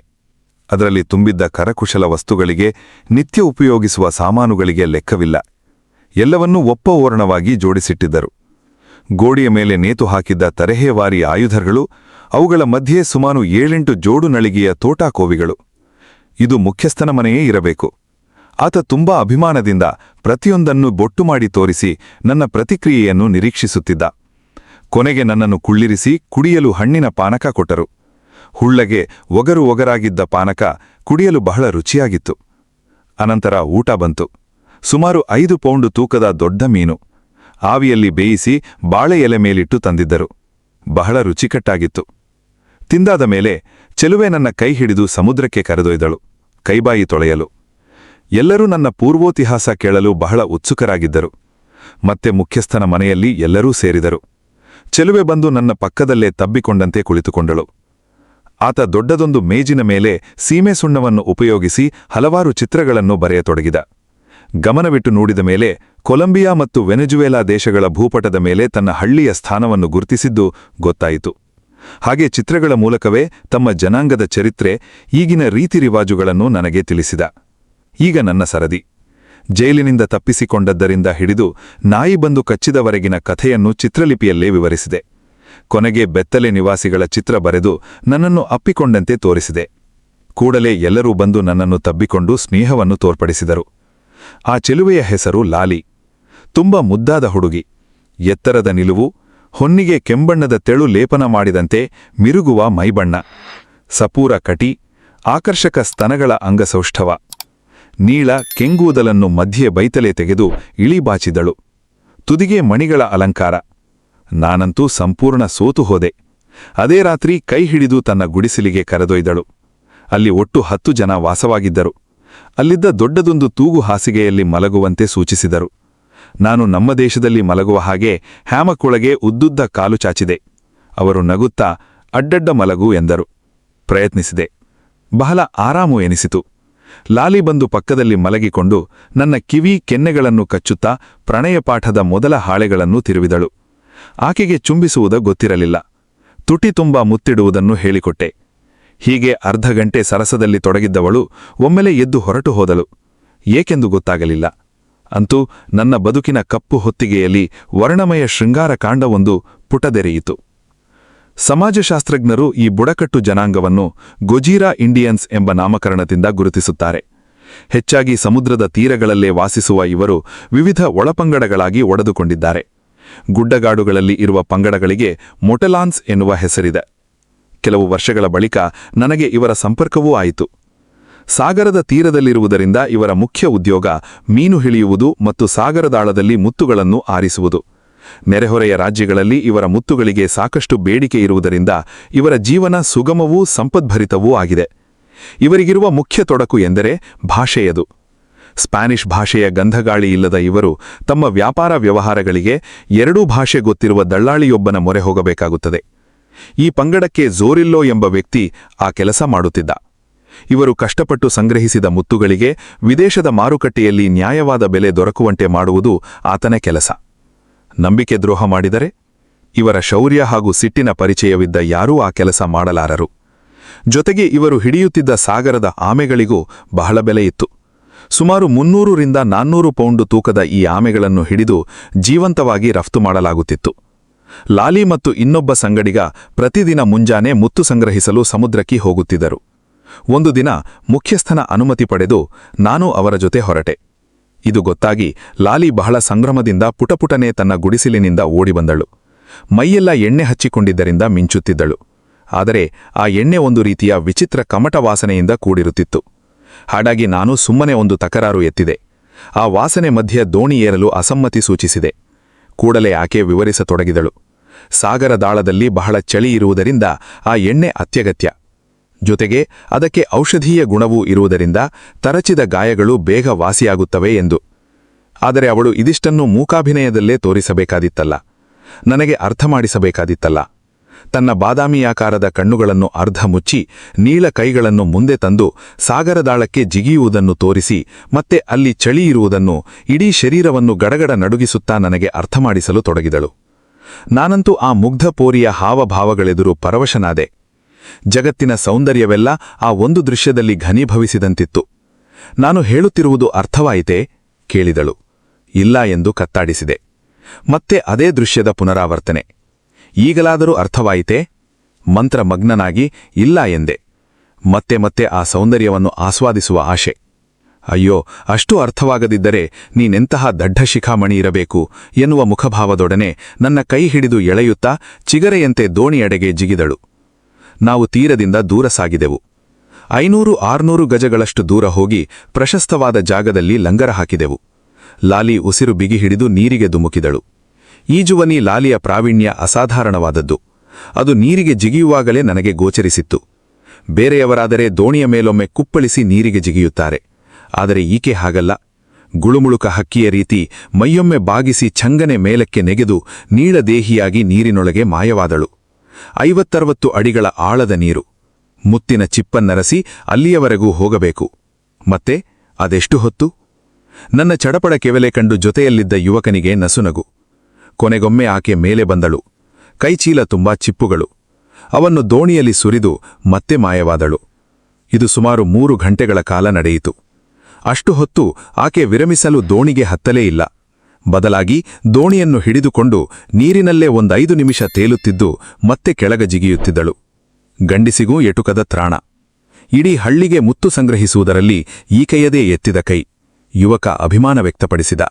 [SPEAKER 1] ಅದರಲ್ಲಿ ತುಂಬಿದ್ದ ಕರಕುಶಲ ವಸ್ತುಗಳಿಗೆ, ನಿತ್ಯ ಉಪಯೋಗಿಸುವ ಸಾಮಾನುಗಳಿಗೆ ಲೆಕ್ಕವಿಲ್ಲ. ಎಲ್ಲವನ್ನೂ ಓರಣವಾಗಿ ಜೋಡಿಸಿಟ್ಟಿದ್ದರು. ಗೋಡೆಯ ಮೇಲೆ ನೇತು ಹಾಕಿದ್ದ ತರಹೇವಾರಿ ಆಯುಧಗಳು, ಅವುಗಳ ಮಧ್ಯೆ ಸುಮಾರು 7-8 ಜೋಡು ನಳಿಗೆಯ ತೋಟಾಕೋವಿಗಳು. ಇದು ಮುಖ್ಯಸ್ಥನ ಮನೆಯೇ ಇರಬೇಕು. ಆತ ತುಂಬಾ ಅಭಿಮಾನದಿಂದ ಪ್ರತಿಯೊಂದನ್ನು ಬೊಟ್ಟು ಮಾಡಿ ತೋರಿಸಿ ನನ್ನ ಪ್ರತಿಕ್ರಿಯೆಯನ್ನು ನಿರೀಕ್ಷಿಸುತ್ತಿದ್ದ. ಕೊನೆಗೆ ನನ್ನನ್ನು ಕುಳ್ಳಿರಿಸಿ ಕುಡಿಯಲು ಹಣ್ಣಿನ ಪಾನಕ ಕೊಟ್ಟರು. ಹುಳ್ಳಗೆ ಒಗರಾಗಿದ್ದ ಪಾನಕ ಕುಡಿಯಲು ಬಹಳ ರುಚಿಯಾಗಿತ್ತು. ಅನಂತರ ಊಟ ಬಂತು. ಸುಮಾರು 5 ಪೌಂಡು ತೂಕದ ದೊಡ್ಡ ಮೀನು ಆವಿಯಲ್ಲಿ ಬೇಯಿಸಿ ಬಾಳೆ ಎಲೆ ಮೇಲಿಟ್ಟು ತಂದಿದ್ದರು. ಬಹಳ ರುಚಿಕಟ್ಟಾಗಿತ್ತು. ತಿಂದಾದ ಮೇಲೆ ಚೆಲುವೆ ನನ್ನ ಕೈ ಹಿಡಿದು ಸಮುದ್ರಕ್ಕೆ ಕರೆದೊಯ್ದಳು, ಕೈಬಾಯಿ ತೊಳೆಯಲು. ಎಲ್ಲರೂ ನನ್ನ ಪೂರ್ವೋತಿಹಾಸ ಕೇಳಲು ಬಹಳ ಉತ್ಸುಕರಾಗಿದ್ದರು. ಮತ್ತೆ ಮುಖ್ಯಸ್ಥನ ಮನೆಯಲ್ಲಿ ಎಲ್ಲರೂ ಸೇರಿದರು. ಚೆಲುವೆ ಬಂದು ನನ್ನ ಪಕ್ಕದಲ್ಲೇ ತಬ್ಬಿಕೊಂಡಂತೆ ಕುಳಿತುಕೊಂಡಳು. ಆತ ದೊಡ್ಡದೊಂದು ಮೇಜಿನ ಮೇಲೆ ಸೀಮೆ ಸುಣ್ಣವನ್ನು ಉಪಯೋಗಿಸಿ ಹಲವಾರು ಚಿತ್ರಗಳನ್ನು ಬರೆಯತೊಡಗಿದ. ಗಮನವಿಟ್ಟು ನೋಡಿದ ಮೇಲೆ ಕೊಲಂಬಿಯಾ ಮತ್ತು ವೆನೆಜುವೆಲಾ ದೇಶಗಳ ಭೂಪಟದ ಮೇಲೆ ತನ್ನ ಹಳ್ಳಿಯ ಸ್ಥಾನವನ್ನು ಗುರುತಿಸಿದ್ದು ಗೊತ್ತಾಯಿತು. ಹಾಗೆ ಚಿತ್ರಗಳ ಮೂಲಕವೇ ತಮ್ಮ ಜನಾಂಗದ ಚರಿತ್ರೆ, ಈಗಿನ ರೀತಿರಿವಾಜುಗಳನ್ನು ನನಗೆ ತಿಳಿಸಿದ. ಈಗ ನನ್ನ ಸರದಿ. ಜೈಲಿನಿಂದ ತಪ್ಪಿಸಿಕೊಂಡದ್ದರಿಂದ ಹಿಡಿದು ನಾಯಿ ಬಂದು ಕಚ್ಚಿದವರೆಗಿನ ಕಥೆಯನ್ನು ಚಿತ್ರಲಿಪಿಯಲ್ಲೇ ವಿವರಿಸಿದೆ. ಕೊನೆಗೆ ಬೆತ್ತಲೆ ನಿವಾಸಿಗಳ ಚಿತ್ರ ಬರೆದು ನನ್ನನ್ನು ಅಪ್ಪಿಕೊಂಡಂತೆ ತೋರಿಸಿದೆ. ಕೂಡಲೇ ಎಲ್ಲರೂ ಬಂದು ನನ್ನನ್ನು ತಬ್ಬಿಕೊಂಡು ಸ್ನೇಹವನ್ನು ತೋರ್ಪಡಿಸಿದರು. ಆ ಚೆಲುವೆಯ ಹೆಸರು ಲಾಲಿ. ತುಂಬ ಮುದ್ದಾದ ಹುಡುಗಿ. ಎತ್ತರದ ನಿಲುವು, ಹೊನ್ನಿಗೆ ಕೆಂಬಣ್ಣದ ತೆಳು ಲೇಪನ ಮಾಡಿದಂತೆ ಮಿರುಗುವ ಮೈಬಣ್ಣ, ಸಪೂರ ಕಟಿ, ಆಕರ್ಷಕ ಸ್ತನಗಳ ಅಂಗಸೌಷ್ಠವ. ನೀಳ ಕೆಂಗೂದಲನ್ನು ಮಧ್ಯೆ ಬೈತಲೆ ತೆಗೆದು ಇಳಿಬಾಚಿದಳು. ತುದಿಗೆ ಮಣಿಗಳ ಅಲಂಕಾರ. ನಾನಂತೂ ಸಂಪೂರ್ಣ ಸೋತು ಹೋದೆ. ಅದೇ ರಾತ್ರಿ ಕೈ ಹಿಡಿದು ತನ್ನ ಗುಡಿಸಿಲಿಗೆ ಕರೆದೊಯ್ದಳು. ಅಲ್ಲಿ ಒಟ್ಟು 10 ಜನ ವಾಸವಾಗಿದ್ದರು. ಅಲ್ಲಿದ್ದ ದೊಡ್ಡದೊಂದು ತೂಗು ಹಾಸಿಗೆಯಲ್ಲಿ ಮಲಗುವಂತೆ ಸೂಚಿಸಿದರು. ನಾನು ನಮ್ಮ ದೇಶದಲ್ಲಿ ಮಲಗುವ ಹಾಗೆ ಹ್ಯಾಮಕ್ಕೊಳಗೆ ಉದ್ದುದ್ದ ಕಾಲು ಚಾಚಿದೆ. ಅವರು ನಗುತ್ತಾ ಅಡ್ಡಡ್ಡ ಮಲಗು ಎಂದರು. ಪ್ರಯತ್ನಿಸಿದೆ. ಬಹಳ ಆರಾಮು ಎನಿಸಿತು. ಲಾಲಿ ಬಂದು ಪಕ್ಕದಲ್ಲಿ ಮಲಗಿಕೊಂಡು ನನ್ನ ಕಿವಿ ಕೆನ್ನೆಗಳನ್ನು ಕಚ್ಚುತ್ತಾ ಪ್ರಣಯಪಾಠದ ಮೊದಲ ಹಾಳೆಗಳನ್ನು ತಿರುವಿದಳು. ಆಕೆಗೆ ಚುಂಬಿಸುವುದ ಗೊತ್ತಿರಲಿಲ್ಲ. ತುಟಿ ತುಂಬ ಮುತ್ತಿಡುವುದನ್ನು ಹೇಳಿಕೊಟ್ಟೆ. ಹೀಗೆ ಅರ್ಧ ಗಂಟೆ ಸರಸದಲ್ಲಿ ತೊಡಗಿದ್ದವಳು ಒಮ್ಮೆಲೆ ಎದ್ದು ಹೊರಟು ಹೋದಳು. ಏಕೆಂದು ಗೊತ್ತಾಗಲಿಲ್ಲ. ಅಂತೂ ನನ್ನ ಬದುಕಿನ ಕಪ್ಪು ಹೊತ್ತಿಗೆಯಲ್ಲಿ ವರ್ಣಮಯ ಶೃಂಗಾರ ಕಾಂಡವೊಂದು ಪುಟದೆರೆಯಿತು. ಸಮಾಜಶಾಸ್ತ್ರಜ್ಞರು ಈ ಬುಡಕಟ್ಟು ಜನಾಂಗವನ್ನು ಗೊಜೀರಾ ಇಂಡಿಯನ್ಸ್ ಎಂಬ ನಾಮಕರಣದಿಂದ ಗುರುತಿಸುತ್ತಾರೆ. ಹೆಚ್ಚಾಗಿ ಸಮುದ್ರದ ತೀರಗಳಲ್ಲೇ ವಾಸಿಸುವ ಇವರು ವಿವಿಧ ಒಳಪಂಗಡಗಳಾಗಿ ಒಡೆದುಕೊಂಡಿದ್ದಾರೆ. ಗುಡ್ಡಗಾಡುಗಳಲ್ಲಿ ಇರುವ ಪಂಗಡಗಳಿಗೆ ಮೊಟೆಲಾನ್ಸ್ ಎನ್ನುವ ಹೆಸರಿದೆ. ಕೆಲವು ವರ್ಷಗಳ ಬಳಿಕ ನನಗೆ ಇವರ ಸಂಪರ್ಕವೂ ಆಯಿತು. ಸಾಗರದ ತೀರದಲ್ಲಿರುವುದರಿಂದ ಇವರ ಮುಖ್ಯ ಉದ್ಯೋಗ ಮೀನು ಹಿಡಿಯುವುದು ಮತ್ತು ಸಾಗರದಾಳದಲ್ಲಿ ಮುತ್ತುಗಳನ್ನು ಆರಿಸುವುದು. ನೆರೆಹೊರೆಯ ರಾಜ್ಯಗಳಲ್ಲಿ ಇವರ ಮುತ್ತುಗಳಿಗೆ ಸಾಕಷ್ಟು ಬೇಡಿಕೆ ಇರುವುದರಿಂದ ಇವರ ಜೀವನ ಸುಗಮವೂ ಸಂಪದ್ಭರಿತವೂ ಆಗಿದೆ. ಇವರಿಗಿರುವ ಮುಖ್ಯ ತೊಡಕು ಎಂದರೆ ಭಾಷೆಯದು. ಸ್ಪ್ಯಾನಿಷ್ ಭಾಷೆಯ ಗಂಧಗಾಳಿ ಇಲ್ಲದ ಇವರು ತಮ್ಮ ವ್ಯಾಪಾರ ವ್ಯವಹಾರಗಳಿಗೆ 2 ಭಾಷೆ ಗೊತ್ತಿರುವ ದಳ್ಳಾಳಿಯೊಬ್ಬನ ಮೊರೆ ಹೋಗಬೇಕಾಗುತ್ತದೆ. ಈ ಪಂಗಡಕ್ಕೆ ಝೋರಿಲ್ಲೋ ಎಂಬ ವ್ಯಕ್ತಿ ಆ ಕೆಲಸ ಮಾಡುತ್ತಿದ್ದ. ಇವರು ಕಷ್ಟಪಟ್ಟು ಸಂಗ್ರಹಿಸಿದ ಮುತ್ತುಗಳಿಗೆ ವಿದೇಶದ ಮಾರುಕಟ್ಟೆಯಲ್ಲಿ ನ್ಯಾಯವಾದ ಬೆಲೆ ದೊರಕುವಂತೆ ಮಾಡುವುದು ಆತನ ಕೆಲಸ. ನಂಬಿಕೆ ದ್ರೋಹ ಮಾಡಿದರೆ ಇವರ ಶೌರ್ಯ ಹಾಗೂ ಸಿಟ್ಟಿನ ಪರಿಚಯವಿದ್ದ ಯಾರೂ ಆ ಕೆಲಸ ಮಾಡಲಾರರು. ಜೊತೆಗೆ ಇವರು ಹಿಡಿಯುತ್ತಿದ್ದ ಸಾಗರದ ಆಮೆಗಳಿಗೂ ಬಹಳ ಬೆಲೆ ಇತ್ತು. ಸುಮಾರು 300ರಿಂದ 400 ಪೌಂಡು ತೂಕದ ಈ ಆಮೆಗಳನ್ನು ಹಿಡಿದು ಜೀವಂತವಾಗಿ ರಫ್ತು ಮಾಡಲಾಗುತ್ತಿತ್ತು. ಲಾಲಿ ಮತ್ತು ಇನ್ನೊಬ್ಬ ಸಂಗಡಿಗ ಪ್ರತಿದಿನ ಮುಂಜಾನೆ ಮುತ್ತು ಸಂಗ್ರಹಿಸಲು ಸಮುದ್ರಕ್ಕೆ ಹೋಗುತ್ತಿದ್ದರು. ಒಂದು ದಿನ ಮುಖ್ಯಸ್ಥನ ಅನುಮತಿ ಪಡೆದು ನಾನು ಅವರ ಜೊತೆ ಹೊರಟೆ. ಇದು ಗೊತ್ತಾಗಿ ಲಾಲಿ ಬಹಳ ಸಂಭ್ರಮದಿಂದ ಪುಟಪುಟನೆ ತನ್ನ ಗುಡಿಸಿಲಿನಿಂದ ಓಡಿಬಂದಳು. ಮೈಯೆಲ್ಲ ಎಣ್ಣೆ ಹಚ್ಚಿಕೊಂಡಿದ್ದರಿಂದ ಮಿಂಚುತ್ತಿದ್ದಳು. ಆದರೆ ಆ ಎಣ್ಣೆ ಒಂದು ರೀತಿಯ ವಿಚಿತ್ರ ಕಮಟ ವಾಸನೆಯಿಂದ ಕೂಡಿರುತ್ತಿತ್ತು. ಹಾಗಾಗಿ ನಾನು ಸುಮ್ಮನೆ ಒಂದು ತಕರಾರು ಎತ್ತಿದೆ. ಆ ವಾಸನೆ ಮಧ್ಯೆ ದೋಣಿ ಏರಲು ಅಸಮ್ಮತಿ ಸೂಚಿಸಿದೆ. ಕೂಡಲೇ ಆಕೆ ವಿವರಿಸತೊಡಗಿದಳು. ಸಾಗರದಾಳದಲ್ಲಿ ಬಹಳ ಚಳಿ ಇರುವುದರಿಂದ ಆ ಎಣ್ಣೆ ಅತ್ಯಗತ್ಯ. ಜೊತೆಗೆ ಅದಕ್ಕೆ ಔಷಧೀಯ ಗುಣವೂ ಇರುವುದರಿಂದ ತರಚಿದ ಗಾಯಗಳು ಬೇಗ ವಾಸಿಯಾಗುತ್ತವೆ ಎಂದು. ಆದರೆ ಅವಳು ಇದಿಷ್ಟನ್ನು ಮೂಕಾಭಿನಯದಲ್ಲೇ ತೋರಿಸಬೇಕಾದಿತ್ತಲ್ಲ, ನನಗೆ ಅರ್ಥ ಮಾಡಿಸಬೇಕಾದಿತ್ತಲ್ಲ. ತನ್ನ ಬಾದಾಮಿಯಾಕಾರದ ಕಣ್ಣುಗಳನ್ನು ಅರ್ಧ ಮುಚ್ಚಿ ನೀಳ ಕೈಗಳನ್ನು ಮುಂದೆ ತಂದು ಸಾಗರದಾಳಕ್ಕೆ ಜಿಗಿಯುವುದನ್ನು ತೋರಿಸಿ ಮತ್ತೆ ಅಲ್ಲಿ ಚಳಿ ಇರುವುದನ್ನು ಇಡೀ ಶರೀರವನ್ನು ಗಡಗಡ ನಡುಗಿಸುತ್ತಾ ನನಗೆ ಅರ್ಥಮಾಡಿಸಲು ತೊಡಗಿದಳು. ನಾನಂತೂ ಆ ಮುಗ್ಧ ಪೋರಿಯ ಹಾವಭಾವಗಳೆದುರು ಪರವಶನಾದೆ. ಜಗತ್ತಿನ ಸೌಂದರ್ಯವೆಲ್ಲ ಆ ಒಂದು ದೃಶ್ಯದಲ್ಲಿ ಘನೀಭವಿಸಿದಂತಿತ್ತು. ನಾನು ಹೇಳುತ್ತಿರುವುದು ಅರ್ಥವಾಯಿತೇ? ಕೇಳಿದಳು. ಇಲ್ಲ ಎಂದು ಕತ್ತಾಡಿಸಿದೆ. ಮತ್ತೆ ಅದೇ ದೃಶ್ಯದ ಪುನರಾವರ್ತನೆ. ಈಗಲಾದರೂ ಅರ್ಥವಾಯಿತೇ? ಮಂತ್ರಮಗ್ನನಾಗಿ ಇಲ್ಲ ಎಂದೆ. ಮತ್ತೆ ಮತ್ತೆ ಆ ಸೌಂದರ್ಯವನ್ನು ಆಸ್ವಾದಿಸುವ ಆಶೆ. ಅಯ್ಯೋ, ಅಷ್ಟು ಅರ್ಥವಾಗದಿದ್ದರೆ ನೀನೆಂತಹ ದಡ್ಡ ಶಿಖಾಮಣಿ ಇರಬೇಕು ಎನ್ನುವ ಮುಖಭಾವದೊಡನೆ ನನ್ನ ಕೈ ಹಿಡಿದು ಎಳೆಯುತ್ತಾ ಚಿಗರೆಯಂತೆ ದೋಣಿಯೆಡೆಗೆ ಜಿಗಿದಳು. ನಾವು ತೀರದಿಂದ ದೂರ ಸಾಗಿದೆವು. 500-600 ಗಜಗಳಷ್ಟು ದೂರ ಹೋಗಿ ಪ್ರಶಸ್ತವಾದ ಜಾಗದಲ್ಲಿ ಲಂಗರ ಹಾಕಿದೆವು. ಲಾಲಿ ಉಸಿರು ಬಿಗಿ ಹಿಡಿದು ನೀರಿಗೆ ಧುಮುಕಿದಳು. ಈಜುವನಿ ಲಾಲಿಯ ಪ್ರಾವೀಣ್ಯ ಅಸಾಧಾರಣವಾದದ್ದು. ಅದು ನೀರಿಗೆ ಜಿಗಿಯುವಾಗಲೇ ನನಗೆ ಗೋಚರಿಸಿತ್ತು. ಬೇರೆಯವರಾದರೆ ದೋಣಿಯ ಮೇಲೊಮ್ಮೆ ಕುಪ್ಪಳಿಸಿ ನೀರಿಗೆ ಜಿಗಿಯುತ್ತಾರೆ. ಆದರೆ ಈಕೆ ಹಾಗಲ್ಲ. ಗುಳುಮುಳುಕ ಹಕ್ಕಿಯ ರೀತಿ ಮೈಯೊಮ್ಮೆ ಬಾಗಿಸಿ ಛಂಗನೆ ಮೇಲಕ್ಕೆ ನೆಗೆದು ನೀಳದೇಹಿಯಾಗಿ ನೀರಿನೊಳಗೆ ಮಾಯವಾದಳು. 50-60 ಅಡಿಗಳ ಆಳದ ನೀರು. ಮುತ್ತಿನ ಚಿಪ್ಪನ್ನರಸಿ ಅಲ್ಲಿಯವರೆಗೂ ಹೋಗಬೇಕು. ಮತ್ತೆ ಅದೆಷ್ಟು ಹೊತ್ತು? ನನ್ನ ಚಡಪಡ ಕೆವೆಲೆ ಕಂಡು ಜೊತೆಯಲ್ಲಿದ್ದ ಯುವಕನಿಗೆ ನಸುನಗು. ಕೊನೆಗೊಮ್ಮೆ ಆಕೆ ಮೇಲೆ ಬಂದಳು. ಕೈಚೀಲ ತುಂಬಾ ಚಿಪ್ಪುಗಳು. ಅವನ್ನು ದೋಣಿಯಲ್ಲಿ ಸುರಿದು ಮತ್ತೆ ಮಾಯವಾದಳು. ಇದು ಸುಮಾರು 3 ಗಂಟೆಗಳ ಕಾಲ ನಡೆಯಿತು. ಅಷ್ಟು ಹೊತ್ತು ಆಕೆ ವಿರಮಿಸಲು ದೋಣಿಗೆ ಹತ್ತಲೇ ಇಲ್ಲ. ಬದಲಾಗಿ ದೋಣಿಯನ್ನು ಹಿಡಿದುಕೊಂಡು ನೀರಿನಲ್ಲೇ 5 ನಿಮಿಷ ತೇಲುತ್ತಿದ್ದು ಮತ್ತೆ ಕೆಳಗ ಜಿಗಿಯುತ್ತಿದ್ದಳು. ಗಂಡಿಸಿಗೂ ಎಟುಕದ ತ್ರಾಣ. ಇಡೀ ಹಳ್ಳಿಗೆ ಮುತ್ತು ಸಂಗ್ರಹಿಸುವುದರಲ್ಲಿ ಈಕೆಯದೇ ಎತ್ತಿದ ಕೈ. ಯುವಕ ಅಭಿಮಾನ ವ್ಯಕ್ತಪಡಿಸಿದ.